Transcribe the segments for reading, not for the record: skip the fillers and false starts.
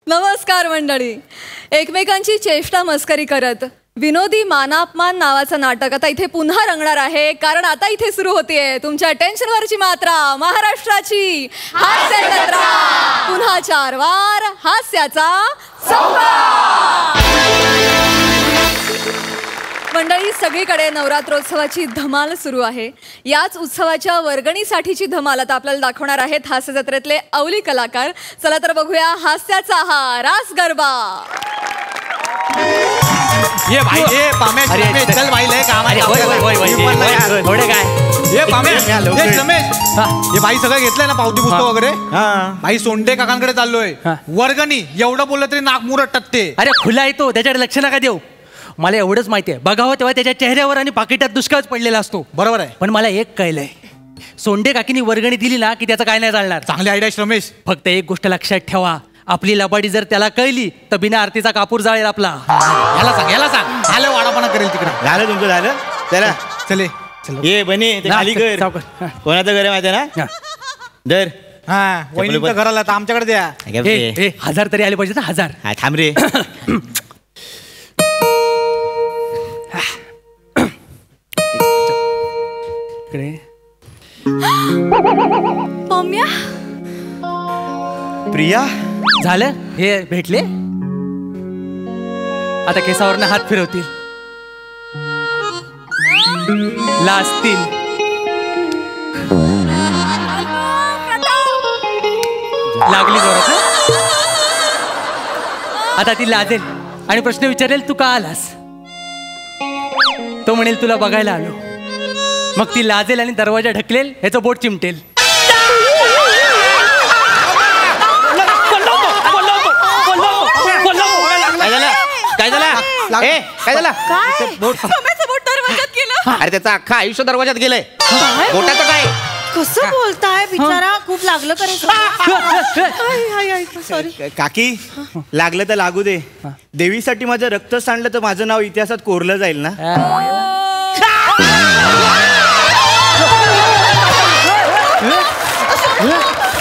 नमस्कार मंडळी. एकमेकांची चेष्टा मस्करी करत विनोदी मानापमान नावाचं नाटक आता इथे पुन्हा रंगणार आहे. कारण आता इथे सुरू होतीये तुमच्या टेन्शनवरची मात्रा, महाराष्ट्राची हास्य जत्रा. पुन्हा 4 वार हास्याचा संवाद. मंडळी, सगळीकडे नवरात्रोत्सवाची धमाल सुरू आहे. याच उत्सवाच्या वर्गणीसाठीची धमाल आता आपल्याला दाखवणार आहेत हास्य जत्रेतले अवली कलाकार. चला तर बघूया हास्याचा हा रास गरबा. ये भाई, ये पाम्या, चल भाई लय काम आहे. थोडे काय ये पाम्या, ये रमेश, हे भाई सगळं घेतलंय ना पावती पुस्तक वगैरे. भाई सोंडे काकांकडे चाललोय. वर्गणी एवढं बोललं तरी नाक मुरट टकते. अरे खुला येतो, त्याच्याकडे लक्ष नका देऊ. मला एवढंच माहिती आहे, बघावं तेव्हा त्याच्या चेहऱ्यावर आणि पाकिटात दुष्काळच पडलेला असतो. बरोबर आहे. पण मला एक कळलंय, सोंडे काकीनी वर्गणी दिली ना की त्याचं काय नाही चालणार. चांगली आयडिया रमेश. फक्त एक गोष्ट लक्षात ठेवा, आपली लबाडी जर त्याला कळली तर बिना आरतीचा कापूर जाळेल आपला. याला सांग आलं वाडापणा करेल तिकडे. झालं तुमचं झालं. चला चले ये बने ते खाली कर. कोणाचं घर आहे माहिती आहे ना. दर हा वहिनीच्या घराला तर आमच्याकडे द्या. 1000 तरी आले पाहिजे ना. 1000. हा थांब रे. पम्या, प्रिया झालं हे भेटले. आता केसावरनं हात फिरवतील, लाजतील. लागली जोरात. आता ती लाजेल आणि प्रश्न विचारेल, तू का आलास. तो म्हणेल तुला बघायला आलो. मग ती लाजेल आणि दरवाजा ढकलेल, ह्याचं बोट चिमटेल. काय झालं काय झालं. अरे त्याचं अख्खं आयुष्य दरवाजात गेलंय. बोटाचं काय. कसं बोलताय बिचारा, खूप लागलं करायचं. सॉरी काकी, लागलं तर लागू दे. देवीसाठी माझं रक्त सांडलं तर माझं नाव इतिहासात कोरलं जाईल ना.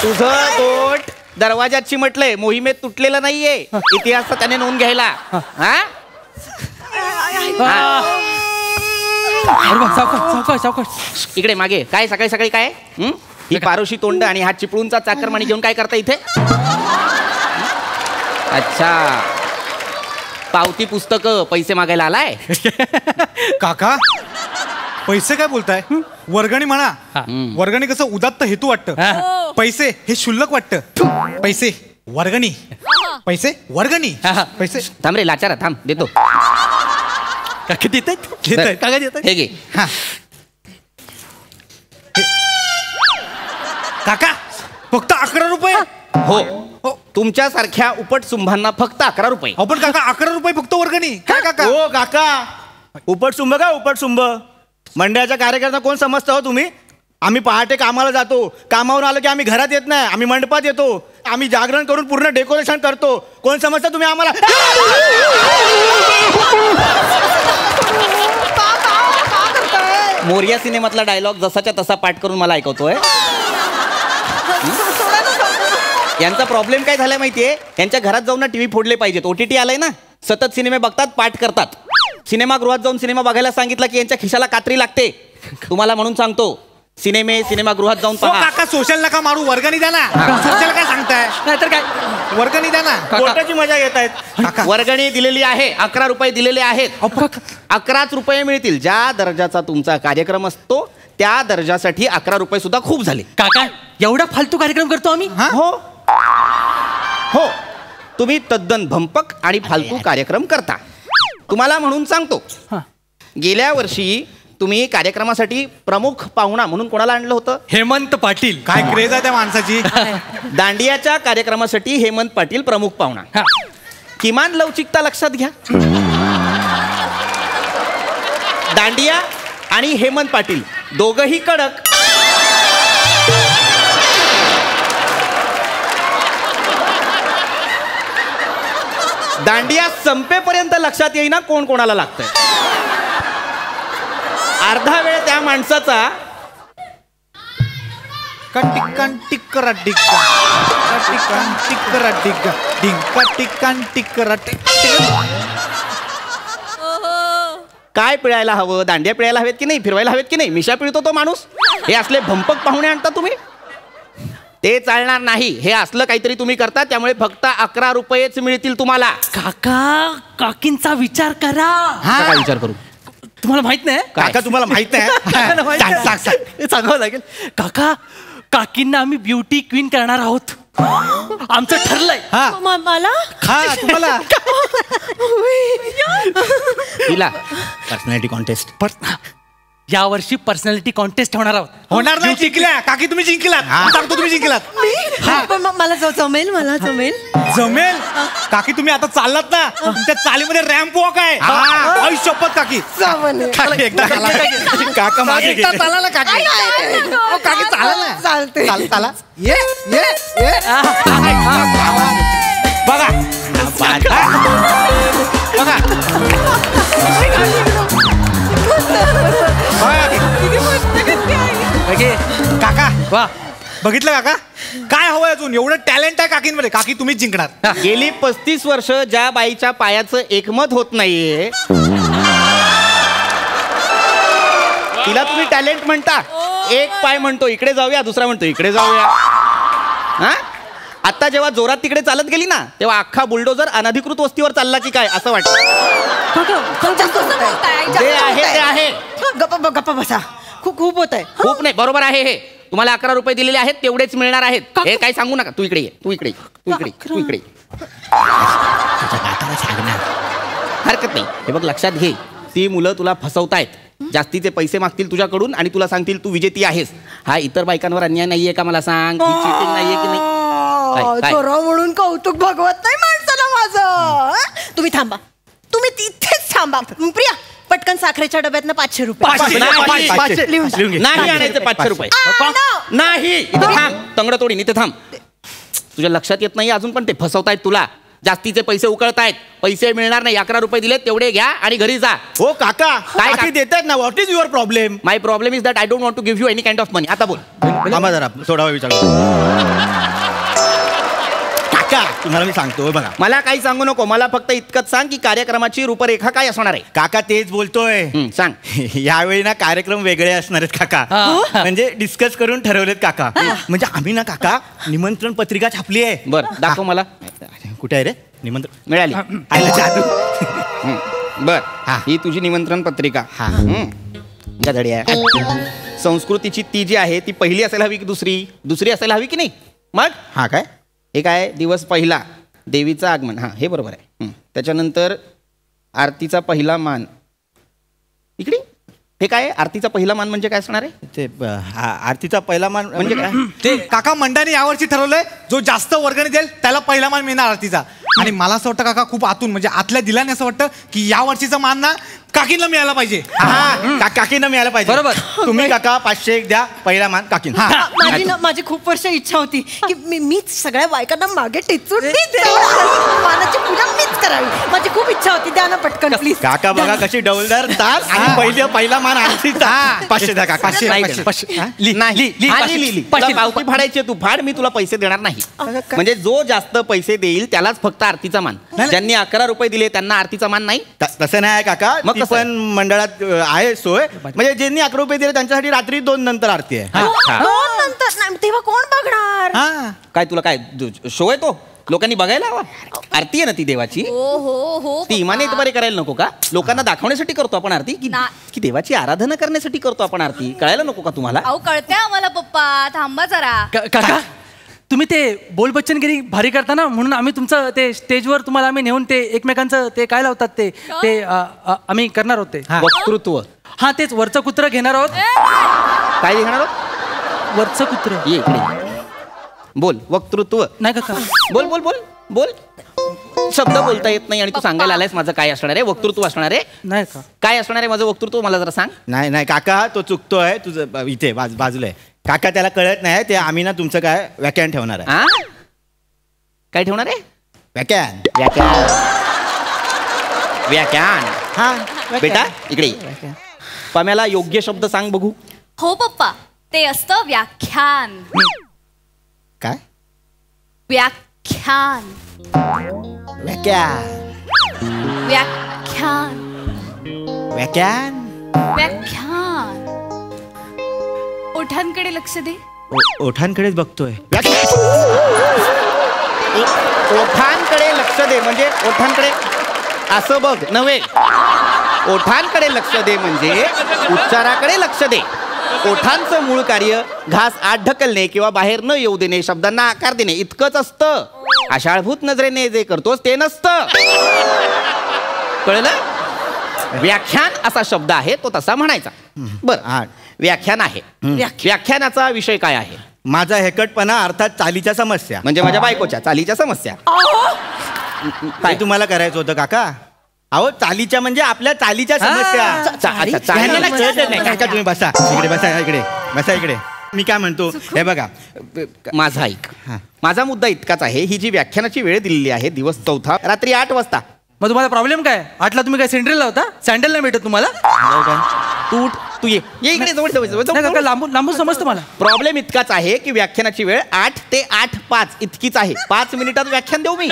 तुझं बोट दरवाजात चिमटलंय, मोहिमेत तुटलेलं नाहीये. इतिहासात त्याने नोंद घ्यायला. इकडे मागे काय सकाळी सकाळी काय. ही पारोशी तोंड आणि हा चिपळूणचा चाकरमानी घेऊन काय करता इथे. अच्छा, पावती पुस्तक पैसे मागायला आलाय. काका पैसे काय बोलताय. वर्गणी म्हणा. वर्गणी कसं उदात्त हेतू वाटतं. पैसे हे क्षुल्लक वाटतं. पैसे वर्गणी, पैसे वर्गणी, पैसे. थांब रे लाचारा, थांब देतो. काका देतात, काका देतात. हे घे. काका फक्त 11 रुपये. हो, तुमच्यासारख्या उपट सुंभांना फक्त 11 रुपये. आपण काका 11 रुपये फक्त वर्गणी. काय काका. हो काका, उपटसुंभ का उपटसुंभ. मंडळाच्या कार्यकर्ता कोण समजता हो तुम्ही. आम्ही पहाटे कामाला जातो, कामावरून आलो की आम्ही घरात येत नाही, आम्ही मंडपात येतो. आम्ही जागरण करून पूर्ण डेकोरेशन करतो. कोण समजता तुम्ही आम्हाला. मोरिया सिनेमातला डायलॉग जसाच्या तसा पाठ करून मला ऐकवतोय. यांचा प्रॉब्लेम काय झालाय माहितीये, यांच्या घरात जाऊन ना टीव्ही फोडले पाहिजेत. OTT आलंय ना, सतत सिनेमे बघतात, पाठ करतात. सिनेमागृहात जाऊन सिनेमा बघायला सांगितलं की यांच्या खिशाला कात्री लागते. तुम्हाला म्हणून सांगतो, सिनेमागृहात जाऊन पहा. काका सोशल नका मारू, वर्गणी द्या ना. सोशल काय सांगताय. नाहीतर काय, वर्गणी द्या ना. कोर्टाची मजा घेत आहेत. वर्गणी दिलेली आहे, 11 रुपये दिलेले आहेत. 11च रुपये मिळतील. ज्या दर्जाचा तुमचा कार्यक्रम असतो त्या दर्जासाठी 11 रुपये सुद्धा खूप झाले. काका एवढा फालतू कार्यक्रम करतो आम्ही. हो, तुम्ही तद्दन भंपक आणि फालतू कार्यक्रम करता. तुम्हाला म्हणून सांगतो, गेल्या वर्षी तुम्ही कार्यक्रमासाठी प्रमुख पाहुणा म्हणून कोणाला आणलं होतं. हेमंत पाटील. काय क्रेज आहे त्या माणसाची. दांडियाच्या कार्यक्रमासाठी हेमंत पाटील प्रमुख पाहुणा. किमान लवचिकता लक्षात घ्या. दांडिया आणि हेमंत पाटील दोघही कडक. दांडिया संपेपर्यंत लक्षात येईना कोण कोणाला लागतंय. अर्धा वेळ त्या माणसाचा डिंका टिक्कान टिक्करा टिक्का टिक्कान टिक्करा टिक्का डिंका टिक्कान टिक्करा काय पिळायला हवं? दांड्या पिळायला हवेत की नाही? फिरवायला हवेत की नाही? मिशा पिळतो तो माणूस. हे असले भंपक पाहुणे आणता तुम्ही, ते चालणार नाही. हे असलं काहीतरी तुम्ही करता, त्यामुळे फक्त 11 रुपयेच मिळतील तुम्हाला. काका काकींचा विचार करा. काय विचार करू? तुम्हाला माहित नाही? काका तुम्हाला माहित नाही? सांगावं लागेल. काका काकींना आम्ही ब्युटी क्वीन करणार आहोत. आमचं ठरलंय. मला हा तुम्हाला तिला पर्सनॅलिटी कॉन्टेस्ट या वर्षी पर्सनॅलिटी कॉन्टेस्ट होणार आहोत. होणार नाही. जिंकल्या काकी, तुम्ही जिंकलात. सांगतो तुम्ही जिंकलात. मला जमेल, मला जमेल. जमेल काकी. तुम्ही आता चाललात ना, तुमच्या चालीमध्ये रॅम्प वॉक आहे. आई शपथ काकी. काकी, एकदा चाला. काका मागे एकदा गेले. चाला ना काकी. काकी चाला ना. चालते. चाला ये ये ये बघा बघा काका. वा बघितलं काका, काय हवंय अजून? एवढं टॅलेंट आहे काकींमध्ये. काकी तुम्हीच जिंकणार. गेली 35 वर्ष ज्या बाईच्या पायाचं एकमत होत नाहीये, तिला तुम्ही टॅलेंट म्हणता. एक पाय म्हणतो इकडे जाऊया, दुसरा म्हणतो इकडे जाऊया. हा, आता जेव्हा जोरात तिकडे चालत गेली ना, तेव्हा अख्खा बुलडोजर अनधिकृत वस्तीवर चालला की काय असं वाटतं. जे आहे ते आहे. गप्पा बसा. खूप होत आहे. खूप नाही, बरोबर आहे. हे तुम्हाला 11 रुपये दिलेले आहेत, तेवढेच मिळणार आहेत. हे काही सांगू नका. तू इकडे ये, तू इकडे, तू इकडे, तू इकडे. हरकत नाही. हे बघ, लक्षात घे, ती मुलं तुला फसवतायत. जास्तीचे पैसे मागतील तुझ्याकडून आणि तुला सांगतील तू विजेती आहेस. हा इतर बायकांवर अन्याय नाहीये का? मला सांग. चीटिंग नाहीये की नाही? काय? चोरा म्हणून कौतुक भगवत नाही माणसाला माझं. तुम्ही थांबा, तुम्ही तिथेच थांबा. प्रिया, पटकन साखरेच्या डब्यातनं 500 रुपये. नाही आणायचं 500 रुपये. नाही, इथे थांब. तंगड तोडीन, इथे थांब. तुझ्या लक्षात येत नाही अजून पण ते फसवतायत तुला. जास्तीचे पैसे उकळतायत. पैसे मिळणार नाही. 11 रुपये दिले तेवढे घ्या आणि घरी जा. हो काका, काय काकी देतात ना. What is your problem? My problem is that I don't want to give you any kind of money. आता बोल. थांबा जरा, थोडा वेळ विचार. काका तुम्हाला मी सांगतो बघा. मला काही सांगू नको. मला फक्त इतकंच सांग की कार्यक्रमाची रूपरेखा काय असणार आहे. काका तेच बोलतोय. सांग. यावेळी ना कार्यक्रम वेगळे असणार आहेत काका. म्हणजे डिस्कस करून ठरवलेत काका. म्हणजे आम्ही ना काका निमंत्रण पत्रिका छापली आहे. बर, दाखव मला. कुठे आहे रे निमंत्रण? मिळाली. आयला जादू. बर, ही तुझी निमंत्रण पत्रिका. गधड्या. संस्कृतीची ती जी आहे ती पहिली असायला हवी की दुसरी असायला हवी की नाही? मग हा काय हे काय? दिवस पहिला, देवीचं आगमन. हा, हे बरोबर आहे. त्याच्यानंतर आरतीचा पहिला मान. इकडे हे काय? आरतीचा पहिला मान म्हणजे काय असणार आहे? ते आरतीचा पहिला मान म्हणजे काय? ते काका मंडळाने यावर्षी ठरवलंय, जो जास्त वर्गणी देईल त्याला पहिला मान मिळणार आरतीचा. आणि मला असं वाटतं काका, खूप आतून म्हणजे आतल्या दिलाने असं वाटतं की या वर्षीचा मान ना काकींना मिळायला पाहिजे. काकींना मिळायला पाहिजे. बरोबर. तुम्ही काका 500 द्या, पहिला मान काकींना. माझी खूप वर्ष इच्छा होती की मीच सगळ्या बायकांना मागे टेचून मानाची पूजा मीच करावी. माझी खूप इच्छा होती. द्या ना पटकन प्लीज. काका बघा कशी डौलदार तास आणि पहिला मान आरतीचा. 500 द्या काका. 500 पावती फाडायची. तू फाड, मी तुला पैसे देणार नाही. म्हणजे जो जास्त पैसे देईल त्यालाच फक्त आरतीचा मान. ज्यांनी 11 रुपये दिले त्यांना आरतीचा मान नाही. तसं नाही काका. मग पण मंडळात आहे सोय. म्हणजे ज्यांनी 11 रुपये दिले त्यांच्यासाठी रात्री 2 नंतर आरती आहे. दोन नंतर नाही, तेव्हा कोण बघणार? काय तुला काय शो आहे तो? लोकांनी बघायला हवा. आरती आहे ना ती देवाची. ती इमाने बरे करायला नको का? लोकांना दाखवण्यासाठी करतो आपण आरती की देवाची आराधना करण्यासाठी करतो आपण आरती? कळायला नको का तुम्हाला? अहो कळतंय आम्हाला पप्पा. थांबा जरा. काका तुम्ही ते बोल बच्चनगिरी भारी करता ना, म्हणून आम्ही तुमचं ते स्टेजवर तुम्हाला आम्ही नेऊन ते एकमेकांचं ते काय लावतात ते आम्ही करणार होते. वक्तृत्व. हा तेच, वरचं कुत्र घेणार आहोत. काय घेणार आहोत? वरचं कुत्र. ये इकडे. बोल. वक्तृत्व. नाही काका. बोल बोल बोल बोल. शब्द बोलता येत नाही आणि तू सांगायला आलायस माझं काय असणार आहे? वक्तृत्व असणार आहे. नाही का? काय असणार आहे माझं वक्तृत्व? मला जरा सांग. नाही काका, तो चुकतोय. तुझं इथे बाजूला आहे काका. त्याला कळत नाही. ते आम्ही ना तुमचं काय व्याख्यान ठेवणार आहे. काय ठेवणार आहे? व्याख्यान. व्याख्यान. बेटा इकडे. पम्याला योग्य शब्द सांग बघू. हो पप्पा. ते असतं व्याख्यान. काय? व्याख्यान. व्याख्यान. व्याख्यान. व्याख्यान. व्याख्यान. ओठांकडे लक्ष दे. ओठांकडेच बघतोय. ओठांकडे लक्ष दे म्हणजे ओठांकडे असं बघ नव्हे. ओठांकडे लक्ष दे म्हणजे उच्चाराकडे लक्ष दे. ओठांचं मूळ कार्य घास आत ढकलणे किंवा बाहेर न येऊ देणे, शब्दांना आकार देणे इतकंच असतं. आशाळभूत नजरेने जे करतोस ते नसतं. कळलं? व्याख्यान असा शब्द आहे तो तसा म्हणायचा. बरं, व्याख्यान आहे. व्याख्यानाचा विषय काय आहे? माझा हेकटपणा अर्थात चालीच्या समस्या. म्हणजे माझ्या बायकोच्या चालीच्या समस्या. काय तुम्हाला करायचं होतं काका? अहो चालीच्या म्हणजे आपल्या चालीच्या समस्या. ह्यांना कळतच नाही. काका तुम्ही बसा इकडे, बसा इकडे, बसा इकडे. मी काय म्हणतो हे बघा, माझा ऐक. माझा मुद्दा इतकाच आहे, ही जी व्याख्यानाची वेळ दिलेली आहे दिवस 4 रात्री 8 वाजता. मग तुम्हाला प्रॉब्लेम काय? 8ला तुम्ही काय सँडल होता? सँडल नाही भेटत तुम्हाला? तू उठ, तू ये इकडे जवळ नाही काका, लांबून लांबून समजतं मला. प्रॉब्लेम इतकाच आहे की व्याख्यानाची वेळ 8 ते 8:05 इतकीच आहे. 5 मिनिटात व्याख्यान देऊ मी?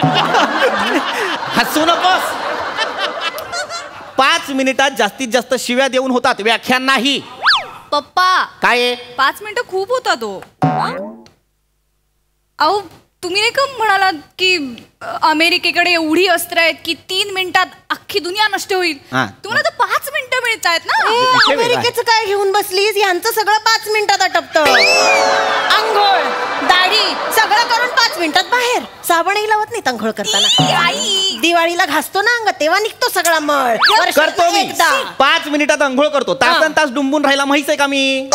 हसू नकोस. 5 मिनिटात जास्तीत जास्त शिव्या देऊन होतात, व्याख्यान नाही. पप्पा काय 5 मिनिटं खूप होता तो. अहो तुम्ही नाही का म्हणालात की अमेरिकेकडे एवढी अस्त्र आहेत की 3 मिनिटात अख्खी दुनिया नष्ट होईल. हा. तुम्हाला तर 5 मिनिटं मिळत आहेत ना. विषय वेगळा आहे. अमेरिकेचं काय घेऊन बसलीस? यांचं सगळं 5 मिनिटात आटपतं. आंघोळ, दाढी सगळं करून 5 मिनिटात बाहेर. साबणही लावत नाही आंघोळ करताना. ई, आई दिवाळीला घासतो ना अंग तेव्हा निघतो सगळा मळ. करतो मी. एकदा 5 मिनिटात अंघोळ करतो. तासन तास डुंबून राहायला माहित आहे का मी?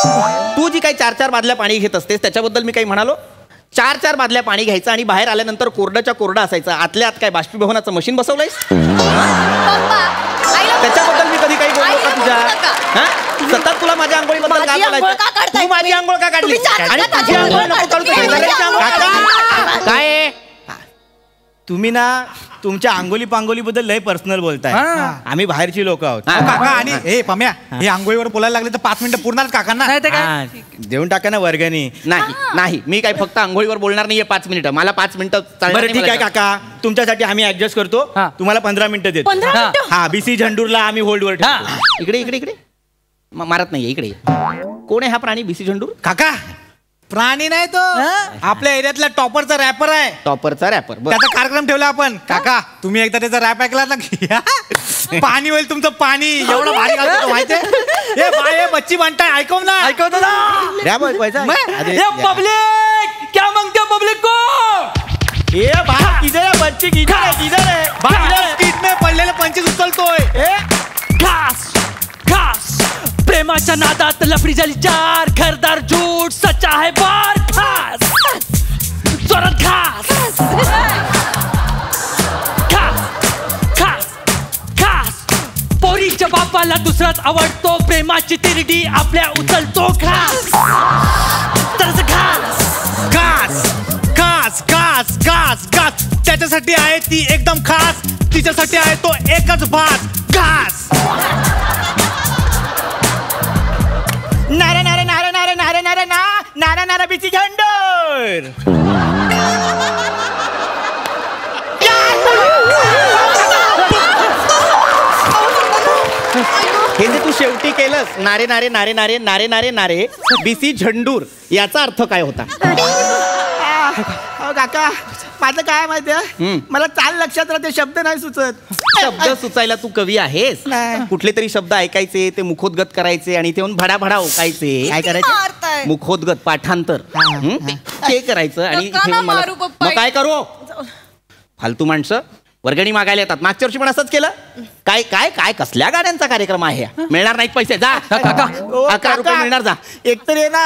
तू जी काही 4-4 बादल्या पाणी घेत असतेस त्याच्याबद्दल मी काही म्हणालो? 4-4 बादल्या पाणी घ्यायचं आणि बाहेर आल्यानंतर कोरड्याच्या कोरडा असायचं. आतल्या आत काय बाष्पीभवनाचं मशीन बसवलंयस? पप्पा आईला त्याच्याबद्दल मी कधी काही बोललो का आईला तुझ्या? बोलू नका. हा? सतत तुला माझ्या आंघोळीबद्दल काय माझी आंघोळ बोलायचं? का काढताय तू माझी तुम्ही? आंघोळ का काढली? तुम्ही चार आणि हातात तुझी आंघोळ नको आंघोळ करू, तुझ्या काढताय. शेजाऱ्याची आंघोळ काढ. काय? तुम्ही ना तुमच्या अंगोली पांगोलीबद्दल लय पर्सनल बोलताय. हा. आम्ही बाहेरची लोक आहोत. हा. काका आणि हे पम्या हे आंघोळीवर बोलायला लागले तर 5 मिनिटं पूर्णच काकांना. नाही ते काय? हा, देऊन टाका ना वर्गणी. नाही नाही, मी काही फक्त आंघोळीवर बोलणार नाहीये 5 मिनिटं. मला 5 मिनिटं चालणार बरं नाही ठीक आहे मला. काका, तुमच्यासाठी आम्ही ऍडजस्ट करतो. हा. तुम्हाला 15 मिनिटं देतो. 15 हा. मिनिटं हा, बीसी झंडूरला आम्ही होल्डवर ठेवतो. हा. इकडे इकडे इकडे मारत नाहीये. इकडे कोण आहे हा प्राणी? बीसी झंडूर काका प्राणी नाही तो, आपल्या एरियातला टॉपरचा रॅपर आहे. टॉपरचा रॅपर. त्याचा कार्यक्रम ठेवला आपण. काका तुम्ही एकदा त्याचा रॅप ऐकला ना की पाणी होईल तुमचं पाणी. एवढं भारी घालतो तो माहितीये. हे बाय हे बच्ची म्हणताय ऐकव ना. ऐकवतो ना. रॅप ऐकवायचा? अरे, ये पब्लिक क्या मांगते हो पब्लिक को? ए बाबा किधर है बच्ची? किधर है? स्ट्रीट में पडलेले 25 उचलतोय. घास घास प्रेमाच्या नादात लफडी झाली चार. घरदार झूट सच्चा है बार. घास जोरात घास घास घास घास. पोरीच्या बापाला दुसराच आवडतो. प्रेमाची तिरडी आपल्या उचलतो. घास तर घास घास घास घास घास घास. त्याच्यासाठी आहे ती एकदम खास. तिच्यासाठी आहे तो एकच भास. घास नारे नारे नारे नारे नारे नारे ना नारा नारा बीसी झंडूर. हे जे तू शेवटी केलंस नारे नारे नारे नारे नारे नारे नारे बीसी झंडूर, याचा अर्थ काय होता? काका माझं काय माहितीये, मला चाल लक्षात राहते, शब्द नाही सुचत. शब्द सुचायला तू कवी आहेस? नाही. कुठले तरी शब्द ऐकायचे, ते मुखोद्गत करायचे आणि ते भडा भडा ओकायचे. काय करायचं? मुखोद्गत पाठांतर ते करायचं आणि नका इथे ना मला- मारू पप्पा. मग काय करू? फालतू माणसं वर्गणी मागायला येतात. मागच्या वर्षी पण असंच केलं. काय काय काय कसल्या गाड्यांचा कार्यक्रम आहे? मिळणार नाहीत पैसे. जा काका 11 रुपये मिळणार. जा. एकतर हे ना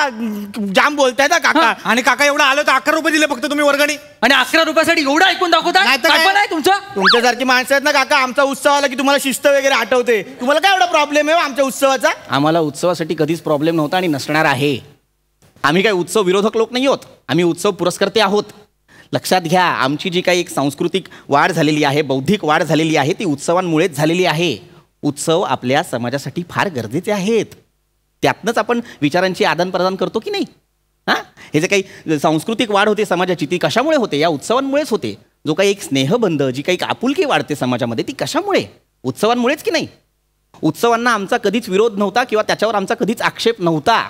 जाम बोलताय ना काका. आणि काका एवढं आलं तर 11 रुपये दिले फक्त तुम्ही वर्गणी. आणि 11 रुपयासाठी एवढं ऐकून दाखवता? नाही तर काय? काय तुमचं? तुमच्यासारखी माणसं आहेत ना काका, आमचा उत्सव आला की तुम्हाला शिस्त वगैरे आठवते. तुम्हाला काय एवढा प्रॉब्लेम आहे आमच्या उत्सवाचा? आम्हाला उत्सवासाठी कधीच प्रॉब्लेम नव्हता आणि नसणार आहे. आम्ही काही उत्सव विरोधक लोक नाही आहोत. आम्ही उत्सव पुरस्कर्ते आहोत. लक्षात घ्या, आमची जी काही एक सांस्कृतिक वाढ झालेली आहे, बौद्धिक वाढ झालेली आहे, ती उत्सवांमुळेच झालेली आहे. उत्सव आपल्या समाजासाठी फार गरजेचे आहेत. त्यातनंच आपण विचारांची आदानप्रदान करतो की नाही? हां, हे जे काही सांस्कृतिक वाढ होते समाजाची ती कशामुळे होते? या उत्सवांमुळेच होते. जो काही एक स्नेहबंध, जी काही आपुलकी वाढते समाजामध्ये ती कशामुळे? उत्सवांमुळेच की नाही? उत्सवांना आमचा कधीच विरोध नव्हता किंवा त्याच्यावर आमचा कधीच आक्षेप नव्हता.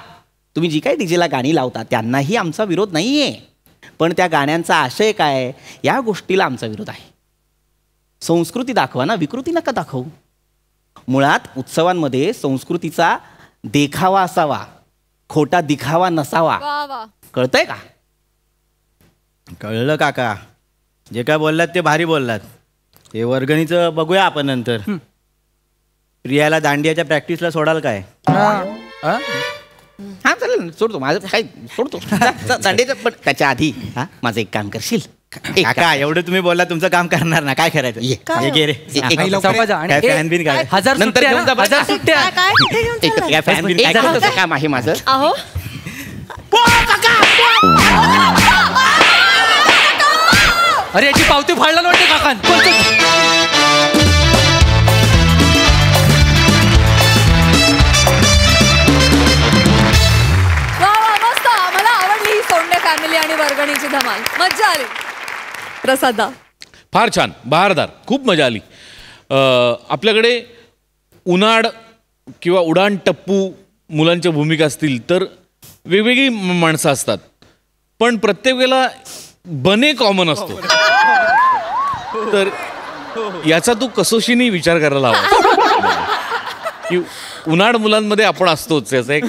तुम्ही जी काही डीजेला गाणी लावता त्यांनाही आमचा विरोध नाही आहे, पण त्या गाण्यांचा आशय काय या गोष्टीला आमचा विरोध आहे. संस्कृती दाखवा ना, विकृती नका दाखवू. मुळात उत्सवांमध्ये संस्कृतीचा देखावा असावा, खोटा दिखावा नसावा. वा वा. कळतंय का? कळलं काका, जे काय बोललात ते भारी बोललात. ते वर्गणीचं बघूया आपण नंतर. प्रियाला दांडियाच्या प्रॅक्टिसला सोडाल काय? हा चालेल, सोडतो माझं काय सोडतो दांडेचं. पण त्याच्या आधी हा माझं एक काम करशील? काका एवढं तुम्ही बोलला, तुमचं काम करणार ना, काय करायचं? ये गे रे. काय फॅन बिन काय? 1000 नंतर सुट्ट्या घेऊन जा ना, बरं. 1000 सुट्ट्या. काय कुठे घेऊन एक चाललाय? फॅन बिन काय करायचं काम आहे माझं. अहो अरे याची पावती फाडला नव्हते काकान. सोंडे फॅमिली आणि वर्गणीची धमाल, मज्जा आली. प्रसादा फार छान, बहारदार, खूप मजा आली. आपल्याकडे उन्हाळ किंवा उडाण टप्पू मुलांच्या भूमिका असतील तर वेगवेगळी माणसं असतात, पण प्रत्येक वेळेला बने कॉमन असतो. तर याचा तू कसोशीने विचार करायला हवा की उन्हाळ मुलांमध्ये आपण असतोच याचा एक.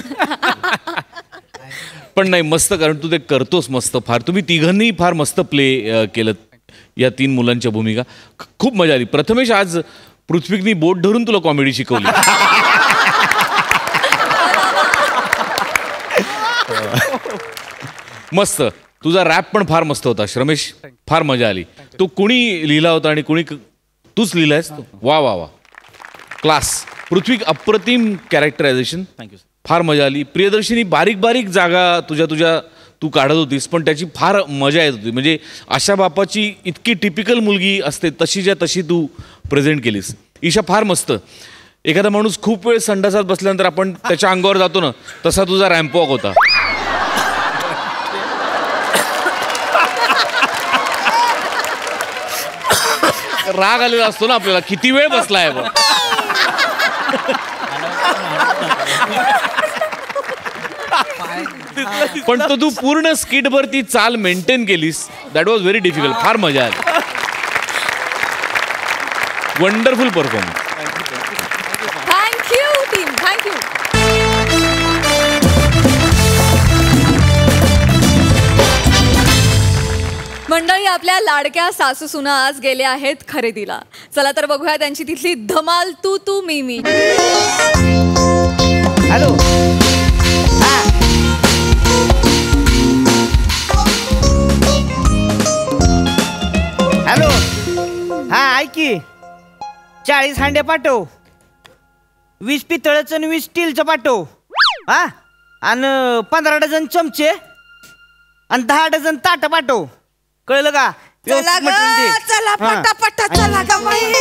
पण नाही, मस्त, कारण तू ते करतोस मस्त फार. तुम्ही तिघांनी फार मस्त प्ले केलं या 3 मुलांच्या भूमिका. खूप मजा आली. प्रथमेश, आज पृथ्वीनी बोट धरून तुला कॉमेडी शिकवली. मस्त. तुझा रॅप पण फार मस्त होता श्रमेश, फार मजा आली. तो कुणी लिहिला होता आणि कुणी तूच लिहिलायस? वा वा वा, क्लास. पृथ्वी, अप्रतिम कॅरेक्टरायझेशन, थँक्यू. फार मजा आली. प्रियदर्शिनी, बारीक बारीक जागा तुझ्या तू काढत होतीस, पण त्याची फार मजा येत होती. म्हणजे अशा बापाची इतकी टिपिकल मुलगी असते तशीच्या तशी तू प्रेझेंट केलीस. ईशा, फार मस्त. एखादा माणूस खूप वेळ संडासात बसल्यानंतर आपण त्याच्या अंगावर जातो ना, तसा तुझा रॅम्प वॉक होता. राग आलेला असतो ना आपल्याला, किती वेळ बसलाय बघ. पण तो तू पूर्ण स्किटभर ती चाल मेंटेन केलीस. That was very difficult. फार मजा आली. Wonderful performance. Thank you team, thank you. मंडळी, आपल्या लाडक्या सासू सुना आज गेल्या आहेत खरेदीला. चला तर बघूया त्यांची तिथली धमाल. तू तू मी मी. हॅलो, हॅलो, हा ऐक की, 40 हांडे पाठव, 20 पितळचं आणि 20 स्टीलचं पाठव. हा, आणि 15 डझन चमचे आणि 10 डझन ताट पाठव. कळलं का? चला ग, चला पटापटा, चला ग बाई.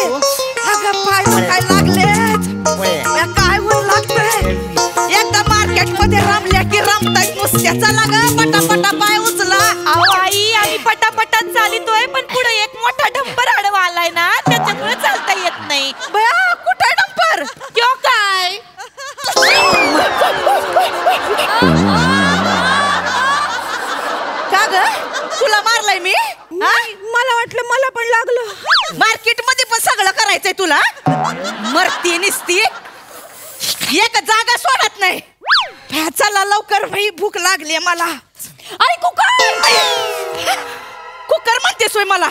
अगं पाय दुखायला लागलेत. काय ऊन लागतंय. एकदा मार्केट मध्ये रमल्या की रमतायत नुसत्या. चला ग, पटापटा पाय उचला. अहो आई, आम्ही पटापटात चालितोय, पण पुढे एक मोठा डंपर आडवा आलाय ना, त्याच्यामुळे चालता येत नाही. बया, कुठे डंपर? क्यों काय? का ग, तुला मारलाय मी? मला वाटलं मला पण लागलं. मार्केट मध्ये पण सगळं करायचंय तुला. मरती निसती, एक जागा सोडत नाही. चला लवकर भाई, भूक लागली मला. आई कुकर, कुकर म्हणतेस वय मला?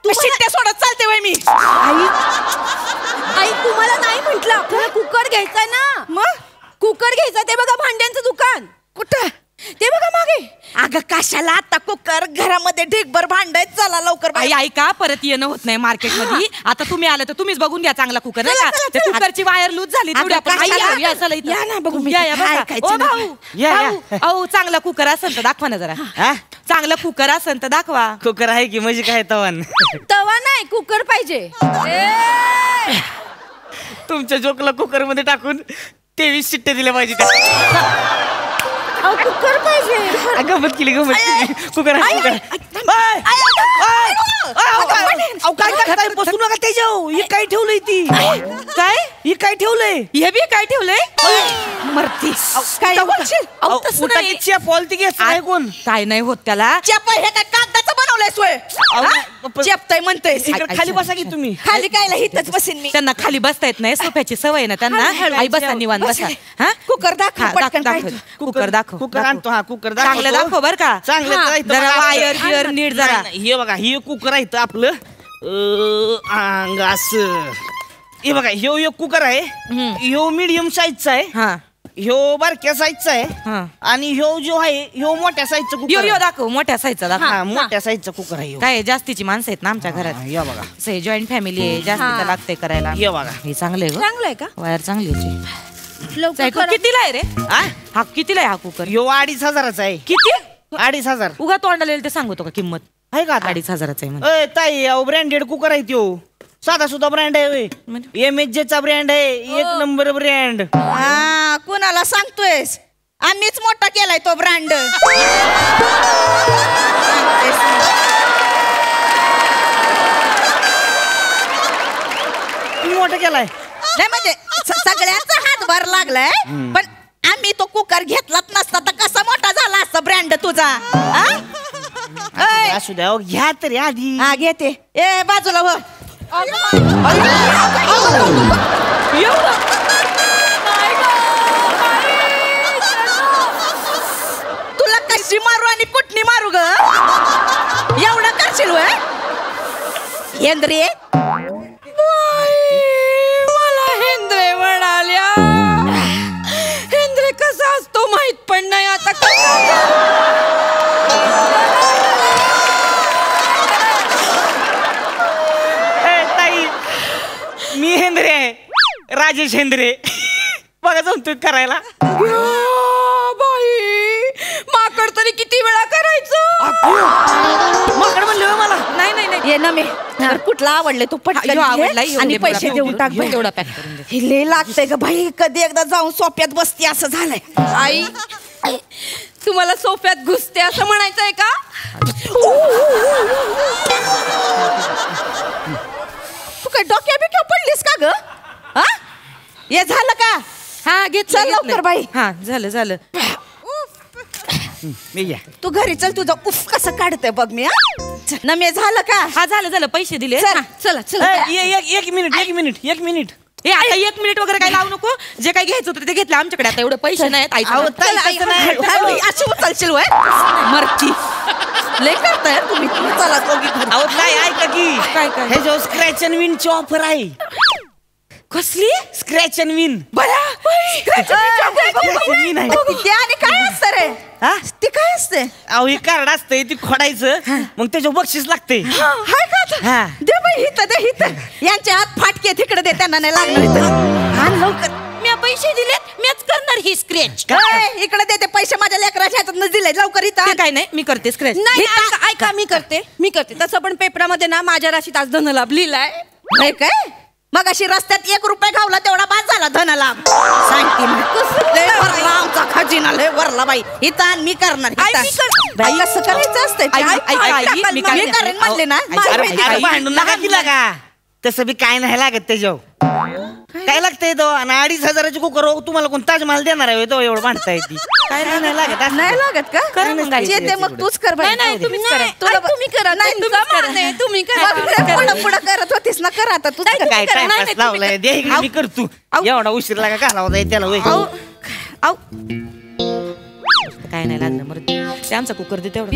तू शिट्ट्या सोडत चालते वय मी? आई तुम्हाला नाही म्हंटल, आपल्याला कुकर घ्यायचा ना. मग कुकर घ्यायचा, ते बघा भांड्यांचं दुकान. कुठं? ते बघा मागे. अगं कशाला आता कुकर, घरामध्ये ढीगभर भांडायत. चला लवकर आई ऐका, परत येणं होत नाही मार्केट मध्ये. आता तुम्ही आलं तर तुम्हीच बघून घ्या चांगला कुकर, नाही का? त्या कुकरची वायर लूज झाली थोडी. आपण या ना बघू. अहो, चांगला कुकर असेल तर दाखवा ना जरा. चांगला कुकर असेल तर दाखवा. कुकर आहे की, म्हणजे काय तवान? तवा नाही, कुकर पाहिजे. तुमच्या जोकला कुकर मध्ये टाकून 23 शिट्टे दिले पाहिजे त्या. कुकर पाहिजे. गमत केली कुकर काय करताय? बसू नका त्याच्यावर. हे काय ठेवलंय ती? काय हे काय ठेवलंय? हे बी काय ठेवलंय? मरती काय बोलशील? पॉलती घेत कोण काय नाही होत त्याला. चेप हे काय कागदाचं बनवलंय सोय? चेपताय म्हणतोय. खाली बसा की तुम्ही. खाली काय हिथच बसीन मी. त्यांना खाली बसता येत नाही, सोफ्याची सवय ना त्यांना. आई बसा निवांत बसा. हा कुकर दाखव पटकन काय. कुकर दाखव. कुकर आणतो. हा कुकर चांगलं दाखव बर का. चांगलं जरा वायर बियर नीट जरा. हे बघा हे कुकर आहे इथं आपलं अंग असं. हे बघा ह्यो कुकर आहे. ह्यो मीडियम साईजचा आहे. हा ह्यो बारक्या साईजचा आहे. आणि ह्यो जो आहे ह्यो मोठ्या साईजचा यो कुकर यो दाखव मोठ्या साईजचा दाखव. आहे. मोठ्या साईजचा कुकर आहे ह्यो. काय जास्तीची माणसं आहेत ना आमच्या घरात. या बघा जॉईंट फॅमिली आहे, जास्त लागते करायला. हे बघा हे चांगलंय गं. चांगलंय का? वायर चांगली आहे. लवकर कितीला आहे रे? हा कितीला आहे हा कुकर? ह्यो 2500 आहे. किती? 2500 उगा तोंडाला येईल ते सांगतो का किंमत? आहे का? 2500 आहे म्हणून. अय ताई ब्रँडेड कुकर आहे त्यो. साधा सुद्धा ब्रँड आहे. MHJ चा ब्रँड आहे. 1 नंबर ब्रँड. कोणाला सांगतोयस? आम्हीच मोठा केलाय तो ब्रँड. मोठा केलाय नाही म्हणजे सगळ्यांचा हातभार लागलाय. पण आम्ही तो कुकर घेतलाच नसता तर कसा मोठा झाला असता ब्रँड तुझा. असू द्या घ्या तरी आधी. हा घेते. ए बाजूला हो. तुला कशी मारू आणि कुठनी मारू ग? एवढं करशील वय? हेंद्रे मला हेंद्रे म्हणाल्या. हेंद्रे कसा असतो माहित पण नाही आता. ताई मी हेंद्रे आहे. राजेश हेंद्रे. बघा जमतोय करायला. बाई माकड तरी किती वेळा करायचं? माकड म्हणलं मला. नाही नाही नाही ये ना मी कुठला आवडले तू पटकन ह्यो आवडला, घे ह्यो आणि दे बघा. पैसे देऊन टाक. ह्यो तेवढा पॅक करून दे. हे लय लागतंय ग भाई. कधी एकदा जाऊन सोप्यात बसते असं झालंय. आई तुम्हाला सोफ्यात घुसते असं म्हणायचंय का? तू काय डोक्या बिक्या पडलीस का ग? हा हे झालं का? हा घेत चल लवकर बाई. हा झालं झालं. मी घ्या. तू घरी चल. तुझं उफ कसं काढतंय बघ मी. ना मी झालं का? हा झालं झालं पैसे दिले. चल. हा, चला चला. एक मिनिट हे आता 1 मिनिट वगैरे काय लावू नको. जे काही घ्यायचं होतं ते घेतलं आमच्याकडे. आता एवढे पैसे नाहीत. अहो, चल, आई, हळू, अशी उचलशील वय मरती. लय करताय तुम्ही. चला दोघी घरी. अहो काय ऐका की काय काय? हे जो स्क्रॅच अँड विनची ऑफर आहे. कसली? Scratch and win. बया विन आहे. ते आणि काय असतं रे? हा ते काय असते? अहो हे कार्ड असतंय ती खोडायचं मग त्याच्यावर बक्षीस लागते. हाय का आता? हा. दे बाई हिथं दे हिथं. यांच्या हात फाटके तिकडे दे. त्यांना नाही लागणार इथं. हा लवकर. मी पैसे दिलेत. मीच करणार ही स्क्रॅच. इकडे दे ते पैसे. माझ्या लेकराच्या हातात दिले. लवकर इथं. काय नाही मी करते स्क्रॅच. नाही ऐका मी करते तसं पण पेपरामध्ये ना माझ्या राशीत आज धनलाभ लिहिलाय. नाही काय? मग अशी रस्त्यात 1 रुपया घावला तेवढा बाद झाला धनलाभ. सांगते मी. लय वरला आमचा खजिना लय वरला बाई. इथं आण मी करणार. आई, मी बाई कसं करायचं असतंय? मी करेन म्हणले ना. अरे भांडून नका तिला का. तसं बी काय नाही लागत त्याच्यावर. काय लागतंय तो. आणि 2500ची कुकर तुम्हाला कोण ताजमहाल देणार आहे तो एवढं भांडताय ती. काय नाही लागत. नाही लागत का? येते मग तूच कर बाई. नाही, तुम्हीच करा. तुम्ही करा. नाही तुम्ही करा. पुढं करत होतीस ना. कर आता तू. काय टाइमपास लावलाय. दे इकडे मी करतो. एवढा उशीर लागा घालावा जाईल त्याला होय. काय नाही लागलं मग ते आमचा कुकर दे तेवढं.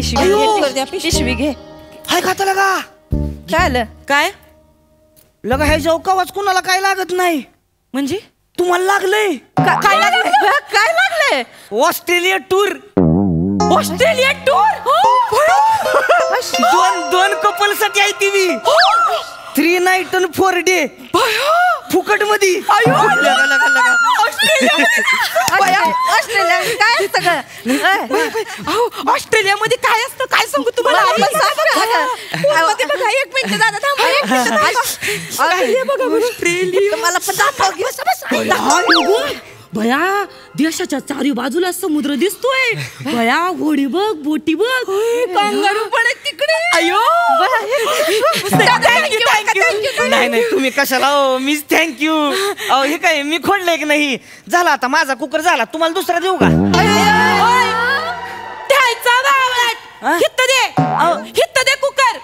पिशवी घे. हाय खाता लगा. काय आलं? काय लगा ह्या जेव्हा कवाच कुणाला काय लागत नाही. म्हणजे तुम्हाला लागलंय. काय लागलं? काय लागलंय? Australia tour. Australia tour. दोन कपल साठी आहे ती. 3 नाईट आणि 4 डे फुकट मध्ये. ऑस्ट्रेलिया काय सगळं? ऑस्ट्रेलियामध्ये काय असतं काय सांगू तुम्हाला. एक मिनिट दादा थांबा. बघा ऑस्ट्रेलिया. मला पण दाखव. भया देशाच्या चारी बाजूला समुद्र दिसतोय. भया होडी बघ, बोटी बघ, कांगारू पण आहेत तिकडे. अयो नाही नाही तुम्ही कशाला हो, मीच थँक्यू. अहो हे काय मी खोडलंय की नाही. झाला आता माझा कुकर झाला, तुम्हाला दुसरा देऊ का? हित्त दे कुकर.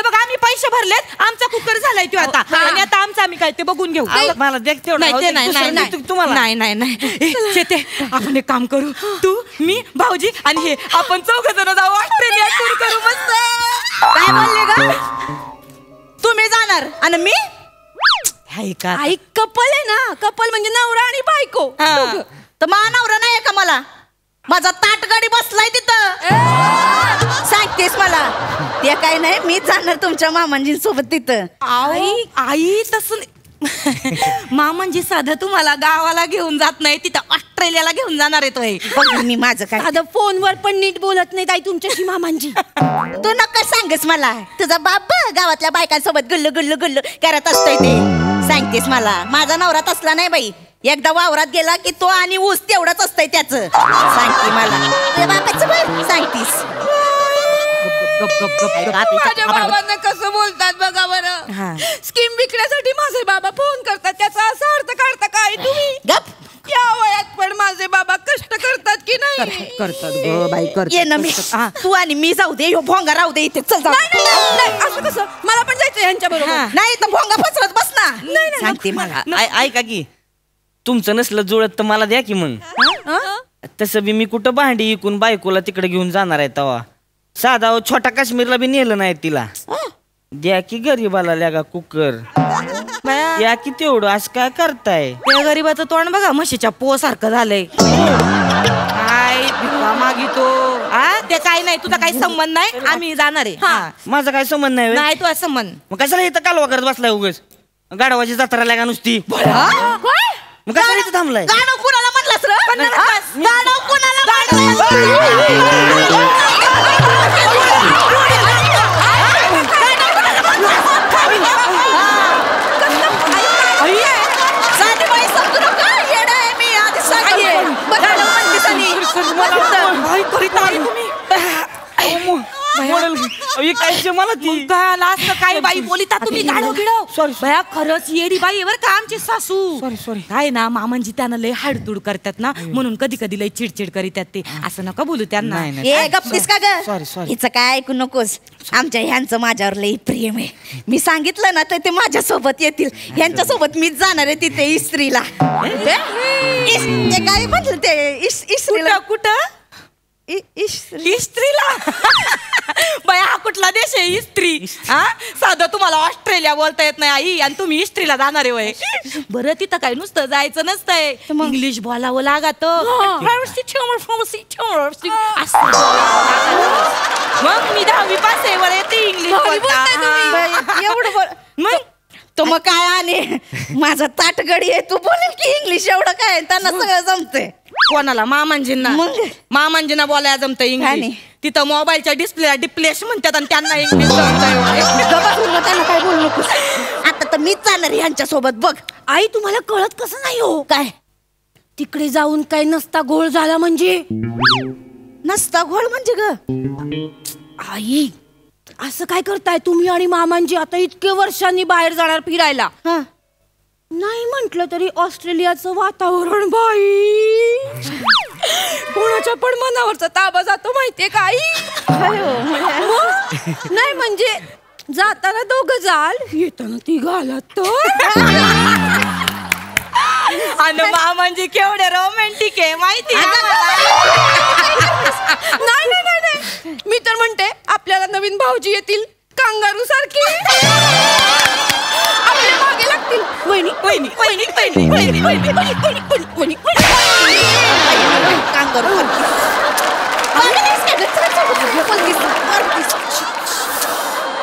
बघा आम्ही पैसे भरलेत, आमचा कुकर झालाय तो आता. आणि आता आमचा आम्ही काय ते बघून घेऊ. मला देख तेवढं तुम्हाला. नाही शेते, आपण एक काम करू, तू मी भाऊजी आणि हे आपण 4 जण जाऊ ऑस्ट्रेलिया टूर करू. मस्त. काय बोलले ग? तुम्ही जाणार आणि मी ऐका आई कपल आहे ना, कपल म्हणजे नवरा आणि बायको. तर मा नवरा नाही का मला? माझा ताटगाडी बसलाय तिथं. सांगतेस मला? ते काय नाही, मीच जाणार तुमच्या मामांजींसोबत तिथं. आई तसं मामांजी साधं तुम्हाला गावाला घेऊन जात नाही, तिथं ऑस्ट्रेलियाला घेऊन जाणार आहे. मी माझं काय साधं फोनवर पण नीट बोलत नाही ताई तुमच्याशी मामांजी. तू नका सांगस मला. तुझा बाप गावातल्या बायकांसोबत गुल्लू गुल्लू गुल्लू करत असतोय ते. सांगतेस मला? माझा नवरा तसला नाही बाई. एकदा वावरात गेला की तो आणि ऊस तेवढंच असतंय त्याचं. सांगते मला तुझ्या बापाचं बघ. सांगतीस माझ्या बाबांना कसं बोलतात बघा बरं. स्कीम विकण्यासाठी माझे बाबा फोन करतात, त्याचा असा अर्थ काढता काय तुम्ही? गप. या वयात पण माझे बाबा कष्ट करतात की नाही? करतात ये ना मी. तू आणि मी जाऊ दे, ह्यो भोंगा राहू दे इथे. चल जाऊ. नाही, असं कसं? मला पण जायचं यांच्या बरोबर. नाही तर भोंगा पसरत बस ना. सांगते मला. ऐका की, तुमचं नसलं जुळत तर मला द्या की मग. तसं बी मी कुठं भांडी इकून बायकोला तिकडे घेऊन जाणार आहे तवा. साधा छोटा काश्मीरला बी नेलं नाही तिला. द्या की गरीबाला लागा कुकर. द्या की तेवढं. असं काय करताय? त्या गरीबाचं तोंड बघा, म्हशीच्या पो सारखं झालंय. काय भिका मागितो? ते काय नाही, तुझा काही संबंध नाही. आम्ही जाणार आहे. माझा काय संबंध नाही. नाही तुझा संबंध. मग कशाला इथं कालवा करत बसलाय उगाच? गाढवाची जत्रा लागा नुसती. मग कशाला इथं थांबलाय? गाणं कुणाला म्हणलास रे? गाणं कुणाला मला ती काय बाई बोलिता तुम्ही? भया खरंच येडी बाई बर का आमची सासू. सॉरी काय ना मामांजी त्यांना लय हाडतूड करतात ना, म्हणून कधी कधी लय चिडचिड करीतात ते. असं नका बोलू त्यांना. गप्पीस का ग? हिचं काय ऐकू नकोस. आमच्या ह्यांचं माझ्यावर लय प्रेम आहे. मी सांगितलं ना तर ते माझ्या सोबत येतील. ह्यांच्या सोबत मीच जाणार आहे तिथे इस्त्रीला. ते काय म्हटलं ते इस्त्रीला? कुठं इस्त्रीला? बाया हा कुठला देश आहे इस्त्री? साधं तुम्हाला ऑस्ट्रेलिया बोलता येत नाही आई, आणि तुम्ही इस्त्रीला जाणार आहे? बरं तिथं काय नुसतं जायचं नसतंय, इंग्लिश बोलावं लागत. मग मी 10वी पास आहे, बरं येते इंग्लिश एवढं. मग तो मग काय आणि माझा ताटगडी आहे. तू बोलेल की इंग्लिश एवढं काय? त्यांना सगळं जमतंय. कोणाला? मामांजींना. मामांजींना बोलायला जमतंय इंग्लिश. तिथं मोबाईलच्या डिस्प्लेला डिप्लेश म्हणतात आणि त्यांना इंग्लिश त्यांना काय बोलू नको. आता तर मीच जाणार यांच्या सोबत. बघ आई तुम्हाला कळत कसं नाही हो? काय तिकडे जाऊन काय नसता घोळ झाला म्हणजे? नसता घोळ म्हणजे ग? आई असं काय करताय तुम्ही आणि मामांजी? आता इतके वर्षांनी बाहेर जाणार फिरायला. नाही म्हंटल तरी ऑस्ट्रेलियाचं वातावरण बाई, कोणाच्या पण मनावरचा ताबा जातो माहितीये का आई? नाही म्हणजे जाताना 2 जाल, येताना 3 आलात तर. आणि मामांजी केवढे रोमॅन्टिक आहे माहिती? नाही मी तर म्हणते आपल्याला नवीन भाऊजी येतील कांगारू सारखी, आपल्या मागे लागतील. वहिनी वहिनी वहिनी वहिनी वहिनी वहिनी वहिनी वहिनी कांगारू.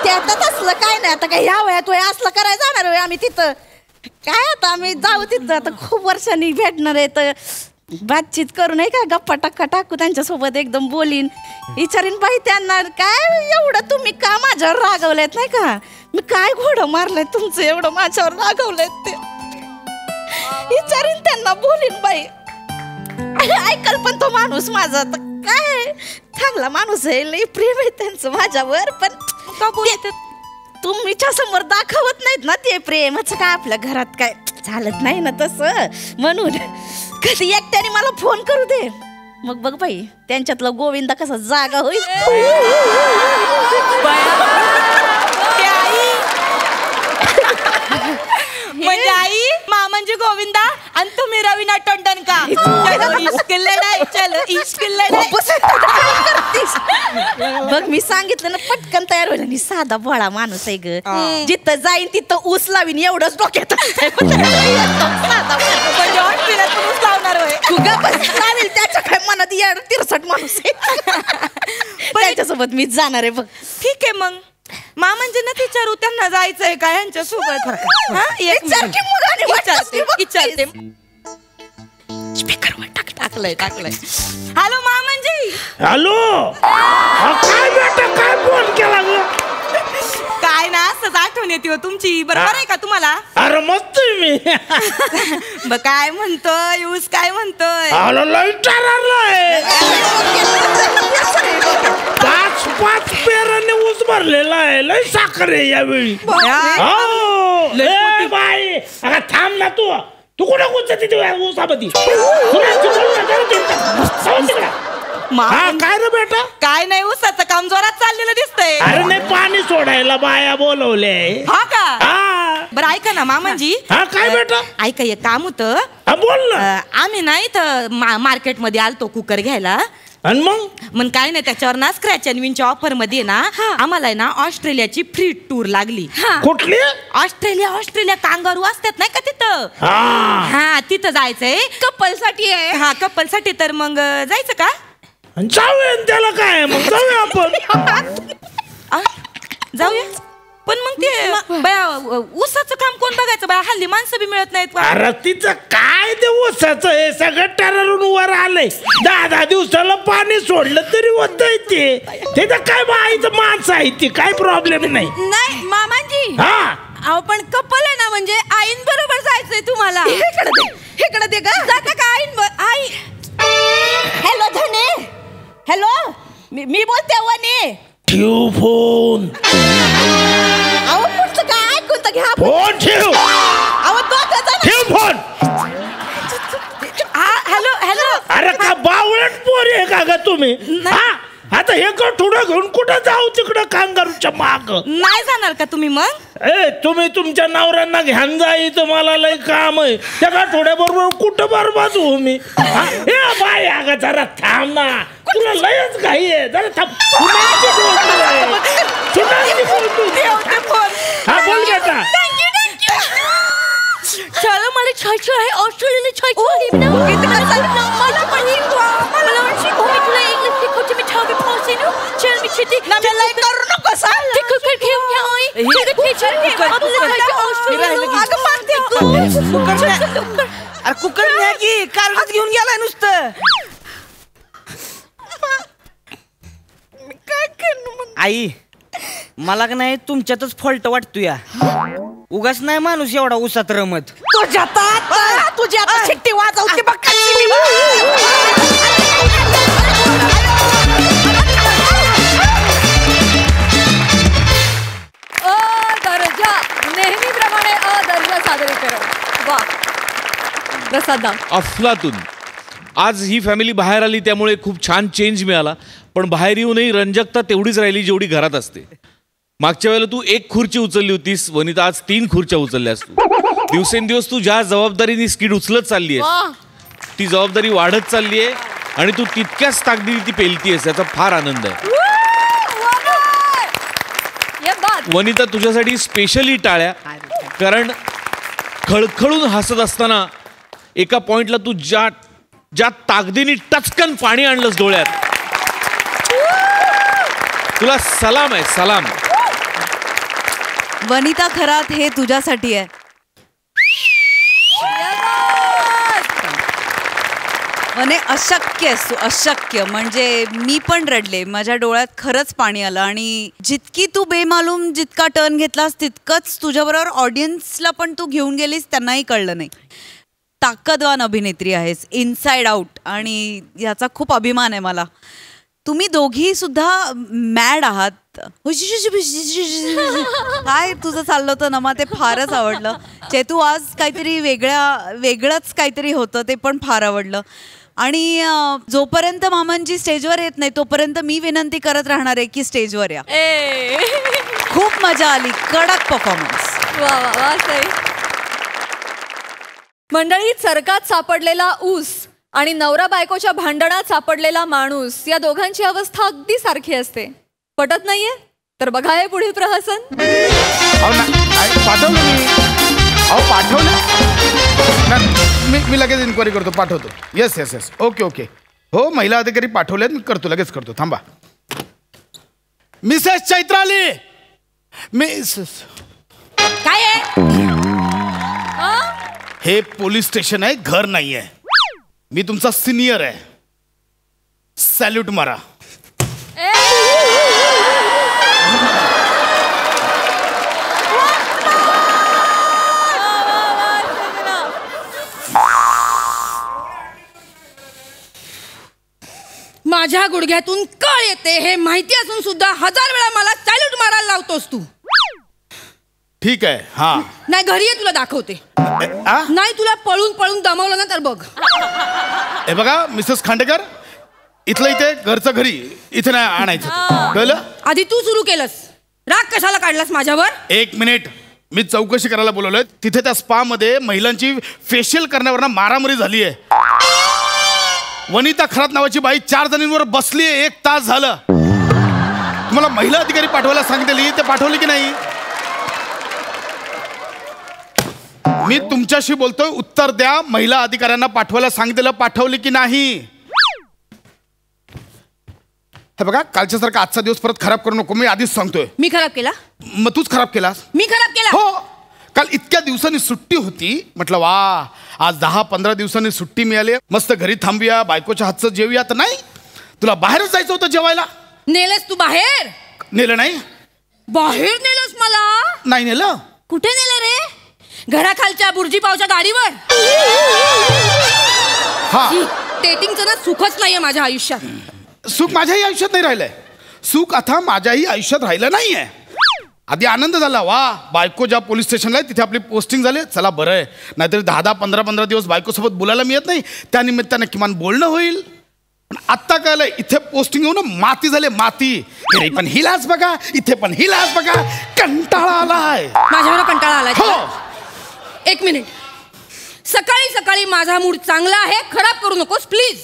त्यातच असलं काय नाही. आता काय ह्या वयात असलं करायला जाणार आम्ही तिथं? काय आता आम्ही जाऊ तिथं. आता खूप वर्षांनी भेटणार आहे तर बातचीत करू नये का? गप्पा टक्का टाकू त्यांच्यासोबत, एकदम बोलीन, विचारीन बाई त्यांना काय एवढं तुम्ही का माझ्यावर रागवलेत नाही का? मी काय घोडं मारलंय तुमचं एवढं माझ्यावर रागवलंय ते? विचारीन त्यांना, बोलीन बाई. ऐकल पण तो माणूस माझा तर काय चांगला माणूस आहे, लई प्रेम आहे त्यांचं माझ्यावर. पण का बोलत तुमच्या समोर दाखवत नाहीत ना ते प्रेमाचं. काय आपल्या घरात काय चालत नाही ना तसं, म्हणून कधी एकट्याने मला फोन करू दे. मग बघ बाई त्यांच्यातला गोविंदा कसा जागा होईल. म्हणजे आई मामांजी गोविंदा आणि तुम्ही रवीना टंडन का? बघ मी सांगितलं ना पटकन तयार होईल. आणि साधा भोळा माणूस आहे ग, जिथं जाईन तिथं ऊस लावीन एवढंच डोक्यात. लावेल त्याच्या काय मनात याड तिरसट माणूस आहे. त्याच्यासोबत मीच जाणार आहे बघ. ठीक आहे मग मामांजी ना विचारू त्यांना जायचंय का यांच्या सोबत. विचारते. स्पीकरवर टाकलंय. हॅलो मामांजी. हॅलो. काय बेटा काय फोन केला ग? काय ना असंच आठवण येते तुमची. बरोबर आहे का तुम्हाला? अरे मस्त मी. काय म्हणतोय ऊस काय म्हणतोय? पाच पेराने ऊस भरलेला आहे. लय साखर आहे यावेळी. बाई अगं थांब ना तू. तू कुठं ऊस तिथे ऊसामध्ये? काय रे बेटा? काय नाही ऊसाचं काम जोरात चाललेलं दिसतंय. अरे नाही पाणी सोडायला बाया बोलवले. हा का? बरं ऐका ना मामांजी. हा काय बेटा? ऐका एक काम होतं. बोल ना. आम्ही ना इथं मार्केटमध्ये आलतो कुकर घ्यायला. आणि मग काय नाही त्याच्यावर ना स्क्रॅच अँड विनच्या ऑफर मध्ये ना आम्हाला ना ऑस्ट्रेलियाची फ्री टूर लागली. कुठली? ऑस्ट्रेलिया कांगारू असतात नाही का तिथं. हा तिथं जायचंय कपल साठी आहे. हा कपल साठी. तर मग जायचं का? जाऊया त्याला काय मग जाऊया आपण. जाऊया पण मग ते बया ऊसाचं काम कोण बघायचं बया? हल्ली माणसं बी मिळत नाहीत. अरे तिचं काय ते ऊसाचं हे सगळं टररून वर आलंय. 10 दिवसाला पाणी सोडलं तरी होतंय ते. तिथं काय बाईचं माणसं आहे ती काय प्रॉब्लेम नाही. नाही मामांजी. हा पण कपल आहे ना म्हणजे आईन बरोबर जायचंय तुम्हाला. इकडे दे ग. जाता का आई? हॅलो धने. हॅलो मी बोलते वने. ठेव फोन. अहो पुढचं काय ऐकून तर घ्या. फोन ठेव. अहो ठेव फोन. हॅलो. अरे का बावळट पोरी आहे का ग तुम्ही? आता हे थोडं घेऊन कुठं जाऊ तिकडं कांगारूच्या माग? नाही जाणार का तुम्ही मग? तुम्ही तुमच्या नवऱ्यांना घ्यान जायचं मला लय काम आहे. त्या थोड्या बरोबर कुठं बरबाद होऊ मी? बाय अगं जरा थांब ना. तुला लयच घाई आहे. जरा थांब. हा बोल बेटा. चलो मला छायचं आहे ऑस्ट्रेलियाला छायचं आहे. मला पण मला शिकवू. मी तुला इंग्लिश शिकवते. मी छावी पावसे नो चल मी चिटी मला करू नको सांग. ते कुकर घेऊन घ्या आई. ते टीचर घे. आपल्याला जायचं ऑस्ट्रेलियाला. अगं मारते कुकर. अरे कुकर न्या की कार्डच घेऊन गेलाय नुसतं. काय करू आई मला का नाही तुमच्यातच फॉल्ट वाटतोय. उगाच नाही माणूस एवढा उसात रमत. तुझी आता शिट्टी वाजवते बघ कशी. दर्जा नेहमीप्रमाणे दर्जा सादरीकरण. वा प्रसादा अफलातून. आज ही फॅमिली बाहेर आली त्यामुळे खूप छान चेंज मिळाला. पण बाहेर येऊनही रंजकता तेवढीच राहिली जेवढी घरात असते. मागच्या वेळेला तू 1 खुर्ची उचलली होतीस वनिता, आज 3 खुर्च्या उचलल्यास तू. दिवसेंदिवस तू ज्या जबाबदारीने स्किड उचलत चालली आहेस ती जबाबदारी वाढत चालली आहे आणि तू तितक्याच ताकदीने ती पेलतीयस याचा फार आनंद आहे. वनिता तुझ्यासाठी स्पेशली टाळ्या. कारण खळखळून हसत असताना एका पॉइंटला तू ज्या ताकदीने टचकन पाणी आणलंस डोळ्यात, तुला सलाम आहे. सलाम वनिता. खरात हे तुझ्यासाठी आहे. वने अशक्य आहेस तू, अशक्य. म्हणजे मी पण रडले. माझ्या डोळ्यात खरंच पाणी आलं. आणि जितकी तू बेमालूम जितका टर्न घेतलास तितकंच तुझ्याबरोबर ऑडियन्सला पण तू घेऊन गेलीस, त्यांनाही कळलं नाही. ताकदवान अभिनेत्री आहेस, इनसाइड आउट, आणि याचा खूप अभिमान आहे मला. तुम्ही दोघी सुद्धा मॅड आहात. काय तुझं चाललं होतं नमा, ते फारच आवडलं. चेतू आज काहीतरी वेगळंच काहीतरी होतं, ते पण फार आवडलं. आणि जोपर्यंत मामांची स्टेजवर येत नाही तोपर्यंत मी विनंती करत राहणार आहे की स्टेजवर या. खूप मजा आली, कडक परफॉर्मन्स. वा वा वा सई. मंडळी, चरकात सापडलेला ऊस आणि नवरा बायकोच्या भांडणात सापडलेला माणूस, या दोघांची अवस्था अगदी सारखी असते. पटत नाहीये तर बघा हे पुढील प्रहसन. पाठवलं मी लगेच इन्क्वायरी करतो, पाठवतो. Yes yes yes, okay okay. हो, महिला अधिकारी पाठवलेत, मी करतो, लगेच करतो, थांबा. मिसेस चैत्राली, काय आहे? हे पोलीस स्टेशन आहे, घर नाही आहे. मी तुमचा सिनियर आहे, सॅल्यूट मारा. माझ्या गुडघ्यातून कळ येते हे माहिती असून सुद्धा 1000 वेळा मला सॅल्यूट मारायला लावतोस तू. ठीक आहे, हा. नाही, घरी ये, तुला दाखवते. नाही, तुला पळून पळून दमवलं ना तर बघ. हे बघा मिसेस खांडेकर, इथलं इथे, घरचं घरी, इथे नाही आणायचं, कळलं? आधी तू सुरू केलंस, राग कशाला काढलास माझ्यावर? 1 मिनिट, मी चौकशी करायला बोलवलंय. तिथे त्या स्पा मध्ये महिलांची फेशियल करण्यावर मारामारी झाली आहे. वनिता खरात नावाची बाई 4 जणींवर बसली आहे, 1 तास झालं. तुम्हाला महिला अधिकारी पाठवायला सांगितली, ते पाठवली की नाही? मी तुमच्याशी बोलतोय, उत्तर द्या. महिला अधिकाऱ्यांना पाठवायला सांगितलं, पाठवली की नाही? हे बघा, कालच्या सारखा आजचा दिवस परत खराब करू नको, मी आधीच सांगतोय. मी खराब केला? मग तूच खराब केलास. मी खराब केला? हो, काल इतक्या दिवसांनी सुट्टी होती, म्हटलं वा, आज 10-15 दिवसांनी सुट्टी मिळाली, मस्त घरी थांबूया, बायकोच्या हातचं जेवूया. तर नाही, तुला बाहेरच जायचं होतं जेवायला. नेलंस तू बाहेर? नेलं नाही. बाहेर नेलंस मला? नाही नेलं. कुठे नेलं रे? घराखालच्या बुर्जी पावच्या गाडीवर. हा, डेटिंगचं ना सुखच नाहीये माझ्या आयुष्यात. सुख माझ्याही आयुष्यात नाही राहिलंय. सुख आता माझ्याही आयुष्यात राहिलं नाहीये. आधी आनंद झाला, वा, बायको ज्या पोलीस स्टेशनला आहे तिथे आपली पोस्टिंग झाली, चला बरं आहे. नाहीतरी 10-10, 15-15 दिवस बायकोसोबत बोलायला मिळत नाही, त्या निमित्तानं किमान बोलणं होईल. पण आत्ता कळलं, इथे पोस्टिंग येऊन माती झाले, माती. घरी पण हिलाच बघा, इथे पण हिलाच बघा, कंटाळा आलाय. माझ्यावर कंटाळा आलाय? हो. 1 मिनिट, सकाळी सकाळी माझा मूड चांगला आहे, खराब करू नकोस प्लीज.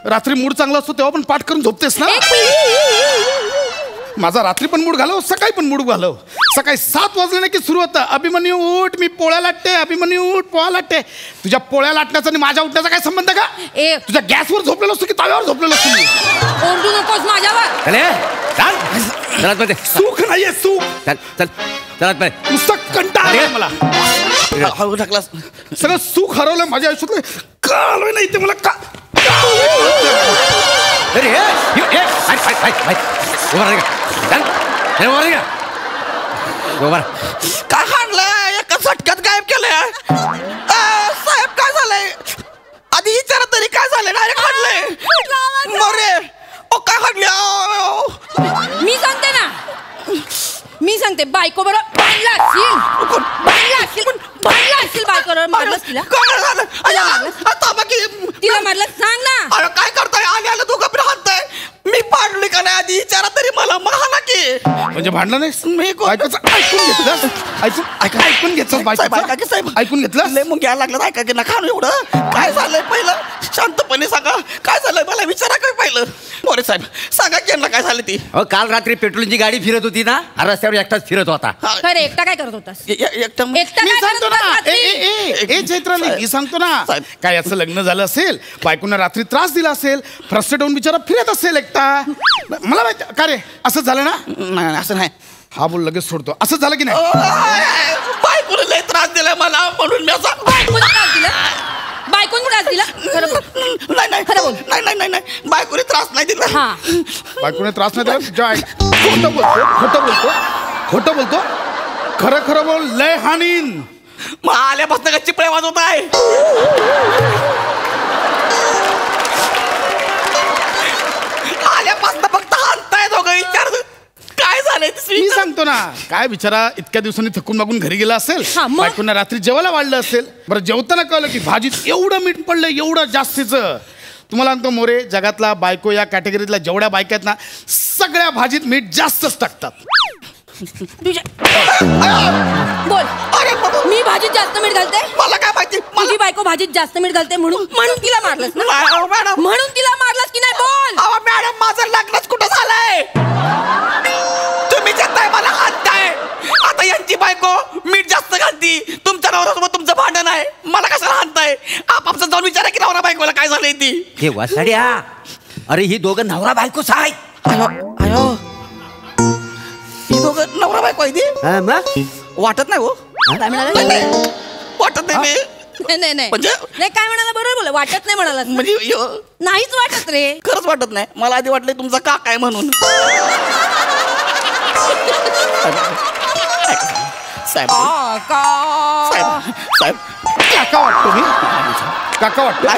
रात्री मूड चांगला असतो तेव्हा पण पाठ करून झोपतेस ना. माझा रात्री पण मूड घालव, सकाळी पण मूड घालव. सकाळी 7 वाजले ना की सुरू होतं, अभिमन्यू उठ, मी पोळ्या लाटते, अभिमन्यू उठ, पोळ्या लाटते. तुझ्या पोळ्या लाटण्याचा आणि माझ्या उठण्याचा काय संबंध का? तुझ्या गॅसवर झोपलेलो असतो की तव्यावर झोपलेलो असतो मी? ओरडू नकोस माझ्यावर. सुख नाहीये, सुख. नुसतं कंटाळा मला. सगळं सुख हरवलं माझ्या आयुष्यातलं. का आलोय नाही ते मला का? काय हाणलंय? एका झटक्यात गायब केलंय. साहेब काय झालंय? आधी विचारा तरी काय झालंय? डायरेक्ट हाणलंय. ओ काय हाणलं? मी सांगते ना, मी सांगते. बायको बरोबर भांडला असशील बायकोवर. मारलंस तिला? तिला मारलं? सांग ना. काय करताय? आलं दोघं पण हाणताय. मी पाडली का नाही आधी विचारा तरी मला महाला की. म्हणजे भांडलं नाही? मी बायकोचं ऐकून घेतलं, ऐकून घेतलं, ऐकून घेतलं. लय मग घ्यायला लागलं, ऐका की नका एवढं. काय झालंय पहिलं शांतपणे सांगा, काय झालंय मला विचारा काय पहिलं. मोरे साहेब सांगा की यांना काय झालं ती. काल रात्री पेट्रोलची गाडी फिरत होती ना, रस्त्यावर एकटाच फिरत होता. खरं, एकटा काय करत होतास? एकटा मी सांगतो ना, ए चैत्राली, मी सांगतो ना, काय याचं लग्न झालं असेल, बायकोनं रात्री त्रास दिला असेल, फ्रस्ट्रेट होऊन बिचारा फिरत असेल एकटा. मला माहिती का रे, असं झालं ना? नाही असं नाही. हा बोल, लगेच सोडतो. असं झालं की नाही? बायकोने लय त्रास दिलाय मला, म्हणून मी असं. बायकोने त्रास दिला? बायकोने त्रास दिला? नाही बायकोने त्रास नाही दिला. बायकोने त्रास नाही दिला. खोटं बोलतो. खरं खरं बोल, लय हानीन. मग आल्यापासून का चिपळे वाजवत आहे? आल्यापासून फक्त हाणताय दोघं. विचार काय झालंय? मी सांगतो ना, काय बिचारा इतक्या दिवसांनी थकून मागून घरी गेला असेल, बायकोंना रात्री जेवायला वाढलं असेल. बरं, जेवताना कळलं की भाजीत एवढं मीठ पडलं, एवढं जास्तीचं. तुम्हाला सांगतो मोरे, जगातला बायको या कॅटेगरीतल्या जेवढ्या बायका आहेत ना, सगळ्या भाजीत मीठ जास्तच टाकतात. बोल. अरे मी भाजीत जास्त मीठ घालते? मला काय माहिती? माझी बायको भाजीत जास्त मीठ घालते म्हणून तिला मारलंस ना? मॅडम, म्हणून तिला मारलंस की नाही? बोल. मॅडम, माझं लग्नच कुठं झालंय? तुम्ही जेताय मला हाणताय. आता यांची बायको मीठ जास्त घालती, तुमच्या नवऱ्यासोबत तुमचं भांडण आहे, मला कशाला हाणताय? आपापसात जाऊन विचारा की नवरा बायकोला काय झालंय ती. हे वासाड्या, अरे ही दोघं नवरा बायकोच आहे. ही दोघं नवरा बायको आहे ती? वाटत नाही हो. काय म्हणाला? वाटत नाही. नाही म्हणजे नाही, काय म्हणाला? बरोबर बोला. वाटत नाही म्हणाला म्हणजे नाहीच वाटत रे. खरंच वाटत नाही. मला आधी वाटलं तुमचा काका आहे म्हणून. साहेब साहेब काका वाटतो मी. काका वाटतो.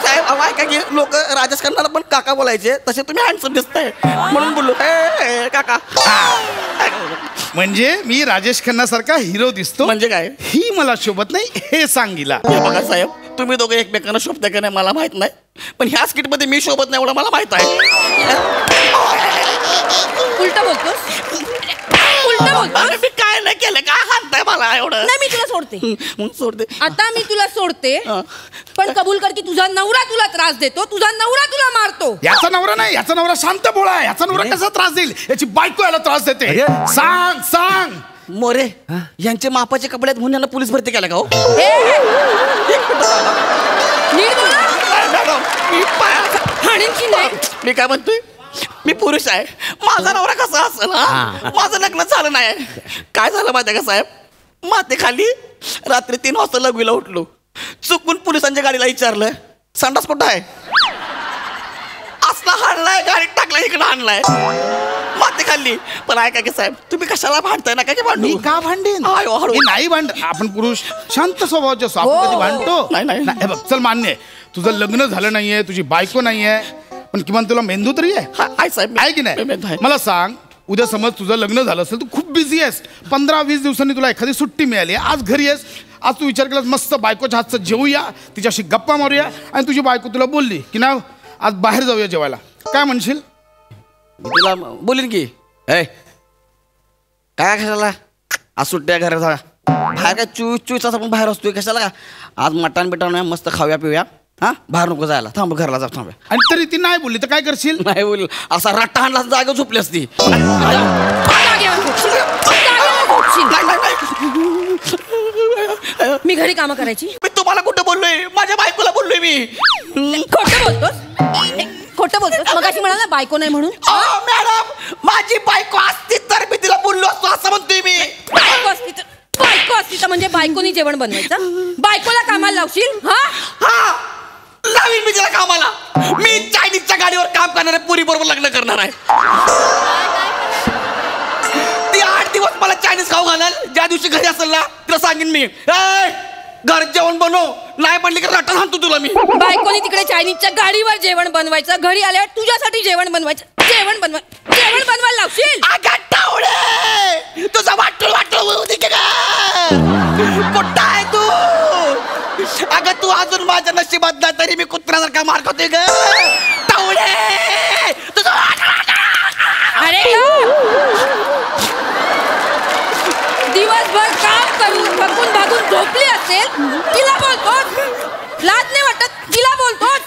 साहेब ऐका की लोक राजेश खन्नाला पण काका बोलायचे, तसे तुम्ही हँडसम दिसताय म्हणून बोललो काका. म्हणजे मी राजेश खन्ना सारखा हिरो दिसतो. म्हणजे काय? ही मला शोभत नाही हे सांगितला. बघा साहेब, तुम्ही दोघं एकमेकांना शोभता का नाही मला माहित नाही, पण ह्या स्किट मध्ये मी शोभत नाही एवढं मला माहित आहे. उलट बोलतोस. मी काय नाही केलं, काय हाणताय मला एवढं? नाही, मी तुला सोडते. मग सोडते. आता मी तुला सोडते, पण कबूल कर की तुझा नवरा तुला त्रास देतो, तुझा नवरा तुला मारतो. याचा नवरा नाही, याचा नवरा शांत भोळा आहे. याचा नवरा कसा त्रास देईल? याची बायको याला त्रास देते. सांग सांग. मोरे, यांचे मापाचे कपड्यात म्हणून यांना पोलीस भरती केला का हो? मी काय म्हणतोय, मी पुरुष आहे, माझा नवरा कसा असेल? माझं लग्न झालं नाही. काय झालं माहिती का साहेब, मातेखाली रात्री 3 वाजता लघवीला उठलो, चुकून पोलिसांच्या गाडीला विचारलं संडास कुठं आहे, असला हाणलाय, गाडीत टाकलाय, इकडे हाणलाय, माते खाल्ली. पण ऐका की साहेब, तुम्ही कशाला भांडताय? ना काय भांडू? का भांडेन? नाही भांड. आपण पुरुष शांत स्वभावाचे असतो, आपण कधी भांडतो नाही. बघ, चल मान्य आहे, तुझं लग्न झालं नाहीये, तुझी बायको नाहीये, पण किमान तुला मेंदू तरी आहे साहेब, आहे की नाही? मला सांग, उद्या समज तुझं लग्न झालं असेल, तू खूप बिझी आहेस, 15-20 दिवसांनी तुला एखादी सुट्टी मिळाली, आज घरी आहेस, आज तू विचार केलास मस्त बायकोच्या हातचं जेवूया, तिच्याशी गप्पा मारूया, आणि तुझी बायको तुला बोलली की ना आज बाहेर जाऊया जेवायला, काय म्हणशील? मी तिला बोलीन की काय कशाला आज सुट्ट्या घरात बाहेर काय चूच आपण बाहेर असतोय कशाला, आज मटण बिटण मस्त खाऊया पिऊया, हा बाहेर नको जायला, थांब घरला जा थांब. आणि तरी ती नाही बोलली तर काय करशील? नाही बोल, असा रट्टा हाणला जागा झोपली असती. मी घरी कामं करायची. मी तुम्हाला कुठं बोललोय? माझ्या बायकोला बोललोय मी. खोटं बोलतोस, खोटं बोलतोस. मग अशी म्हणाला बायको नाही म्हणून. मॅडम, माझी बायको असती तर मी तिला बोललो असतो असं म्हणतोय मी. बायको असती तर म्हणजे बायकोनी जेवण बनवायचं, बायकोला कामाला लावशील? हा लावीन मी तिला कामाला. मी चायनीजच्या गाडीवर काम करणाऱ्या पुरी बरोबर लग्न करणार आहे. ती 8 दिवस मला चायनीज खाऊ घालाल, ज्या दिवशी घरी असेल ना तिला सांगेन मी घर जेवण बनव, नाही बनली की रट्टा सांगतो तुला मी. बायकोनी तिकडे चायनीजच्या गाडीवर जेवण बनवायचं, घरी आल्यावर तुझ्यासाठी जेवण बनवायचं, जेवण बनवायला लावशील? तुझा वाटोळ कुठं आहे तू? अगं तू अजून माझ्या नशिबात नाही तरी मी कुत्र्यासारखा मार खातोय ग. टावळे तुझं अरे दिवसभर काम करून थकून भागून झोपली असेल, तिला बोलतोस? लाज नाही वाटत? तिला बोलतोस?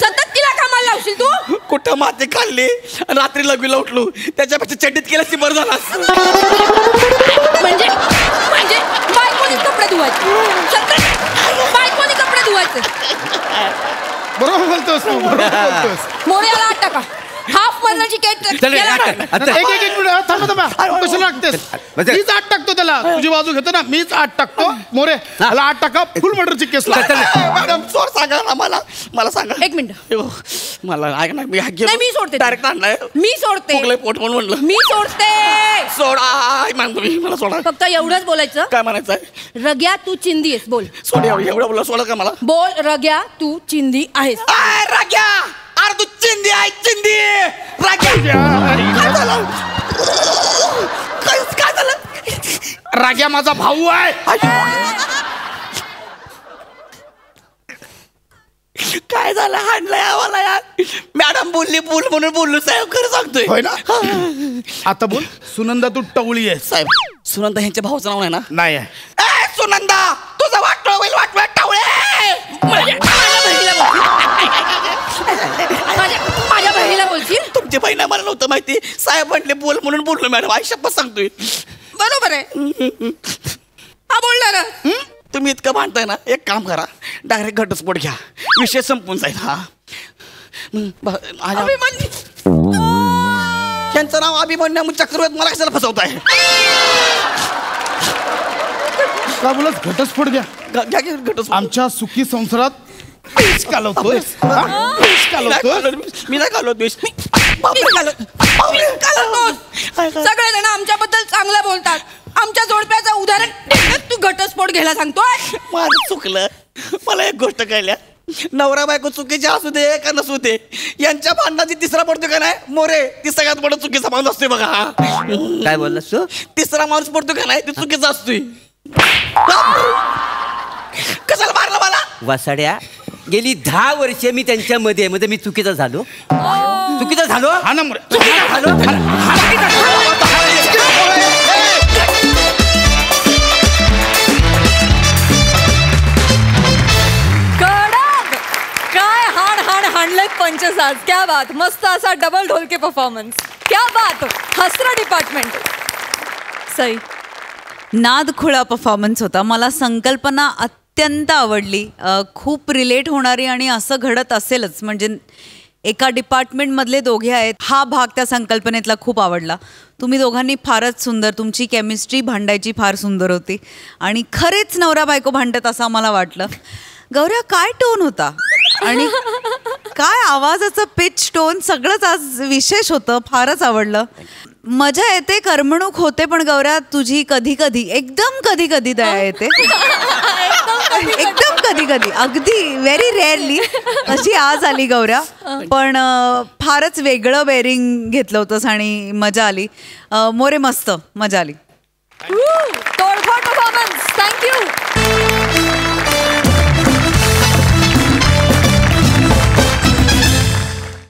सतत तिला कामाला लावशील तू? कुठं माती खाल्ली, रात्री लघवीला उठलो, त्याच्यापेक्षा चड्डीत केल्यास बरं झाला. म्हणजे बायकोनी कपडे धुवायचे, बायकोनी कपडे धुवायचे. बरोबर बोलतोस तू, बरोबर बोलतोस. मोर्याला 8 टाका, हाफ बदलाची एक मिनिट थांबा कसं लागतेस मीच आठ टाकतो त्याला तुझी बाजू घेतो ना मीच आठ टाकतो मोरे त्याला आठ टाका फुल मर्डरची केस मॅडम चोर सांगा ना मला सांगा. एक मिनिट मला ऐक ना मी सोडते डायरेक्ट आणलाय मी सोडते पोट म्हणलं मी सोडते सोडा मान तुम्ही मला सोडा. फक्त एवढंच बोलायचं. काय म्हणायचं रग्या तू चिंदी आहेस बोल. सोड एवढं बोला सोडा का मला बोल रग्या तू चिंदी आहेस. राग्या अरे तू चिंदी आहे चिंदी राग्या काय झालं काय झालं राग्या माझा भाऊ आहे. काय झालं हाणलंय आम्हाला यार. मॅडम बोलली बोल म्हणून बोललो साहेब खरं सांगतोय होय ना. आता बोल सुनंदा तू टवळी आहे. साहेब सुनंदा ह्यांच्या भाऊचं नाव नाही ना. नाही आहे. सुनंदा तुझं वाटोळ होईल वाटोळ टवळे माझ्या बहिणीला बोलशील. तुमची बहीण मला नव्हतं माहिती साहेब म्हटले बोल म्हणून बोललो मॅडम आयुष्यात सांगतोय. बरोबर आहे हा बोलला ना. तुम्ही इतकं भांडताय ना एक काम करा डायरेक्ट घटस्फोट घ्या विषय संपून जाईल. हा त्यांचं नाव अभिमन्यू चक्रवर्ती मला कशाला फसवताय. का बोलत घटस्फोट घ्या घटस्फोट आमच्या सुखी संसारात विष कालवतोय. मी नाही कालवत विष. सगळेजण आमच्याबद्दल चांगलं बोलतात. आमच्या जोडप्याचं उदाहरण तू घटस्फोट घ्यायला सांगतोय. माझं चुकलं. मला एक गोष्ट कळल्या नवरा बायको चुकीचे असू दे का नसू दे यांच्या भांडणाची तिसरा पडतो का नाही मोरे ती सगळ्यात मोठा चुकीचा माणूस असतोय बघा. काय बोललास तू. तिसरा माणूस पडतो का नाही ती चुकीचा असतोय. कशाला मारलं मला. वासाड्या गेली 10 वर्ष मी त्यांच्यामध्ये मध्ये मी चुकीचा झालो. हा ना हाणलेत पंचसाज. क्या बात. मस्त असा डबल ढोलके परफॉर्मन्स. क्या बात. हसरा डिपार्टमेंट. सई नादखुळा परफॉर्मन्स होता. मला संकल्पना अत्यंत आवडली. खूप रिलेट होणारी आणि असं घडत असेलच म्हणजे एका डिपार्टमेंटमधले दोघे आहेत हा भाग त्या संकल्पनेतला खूप आवडला. तुम्ही दोघांनी फारच सुंदर तुमची केमिस्ट्री भांडायची फार सुंदर होती आणि खरेच नवरा बायको भांडत असं मला वाटलं. गौऱ्या काय टोन होता आणि काय आवाजाचं पिच टोन सगळंच आज विशेष होतं. फारच आवडलं. मजा येते करमणूक होते पण गौऱ्या तुझी कधी कधी एकदम कधी कधी दया येते. एकदम कधी कधी अगदी व्हेरी रेअरली अशी आज आली गौऱ्या. पण फारच वेगळं बेरिंग घेतलं होतंस आणि मजा आली. मोरे मस्त मजा आली.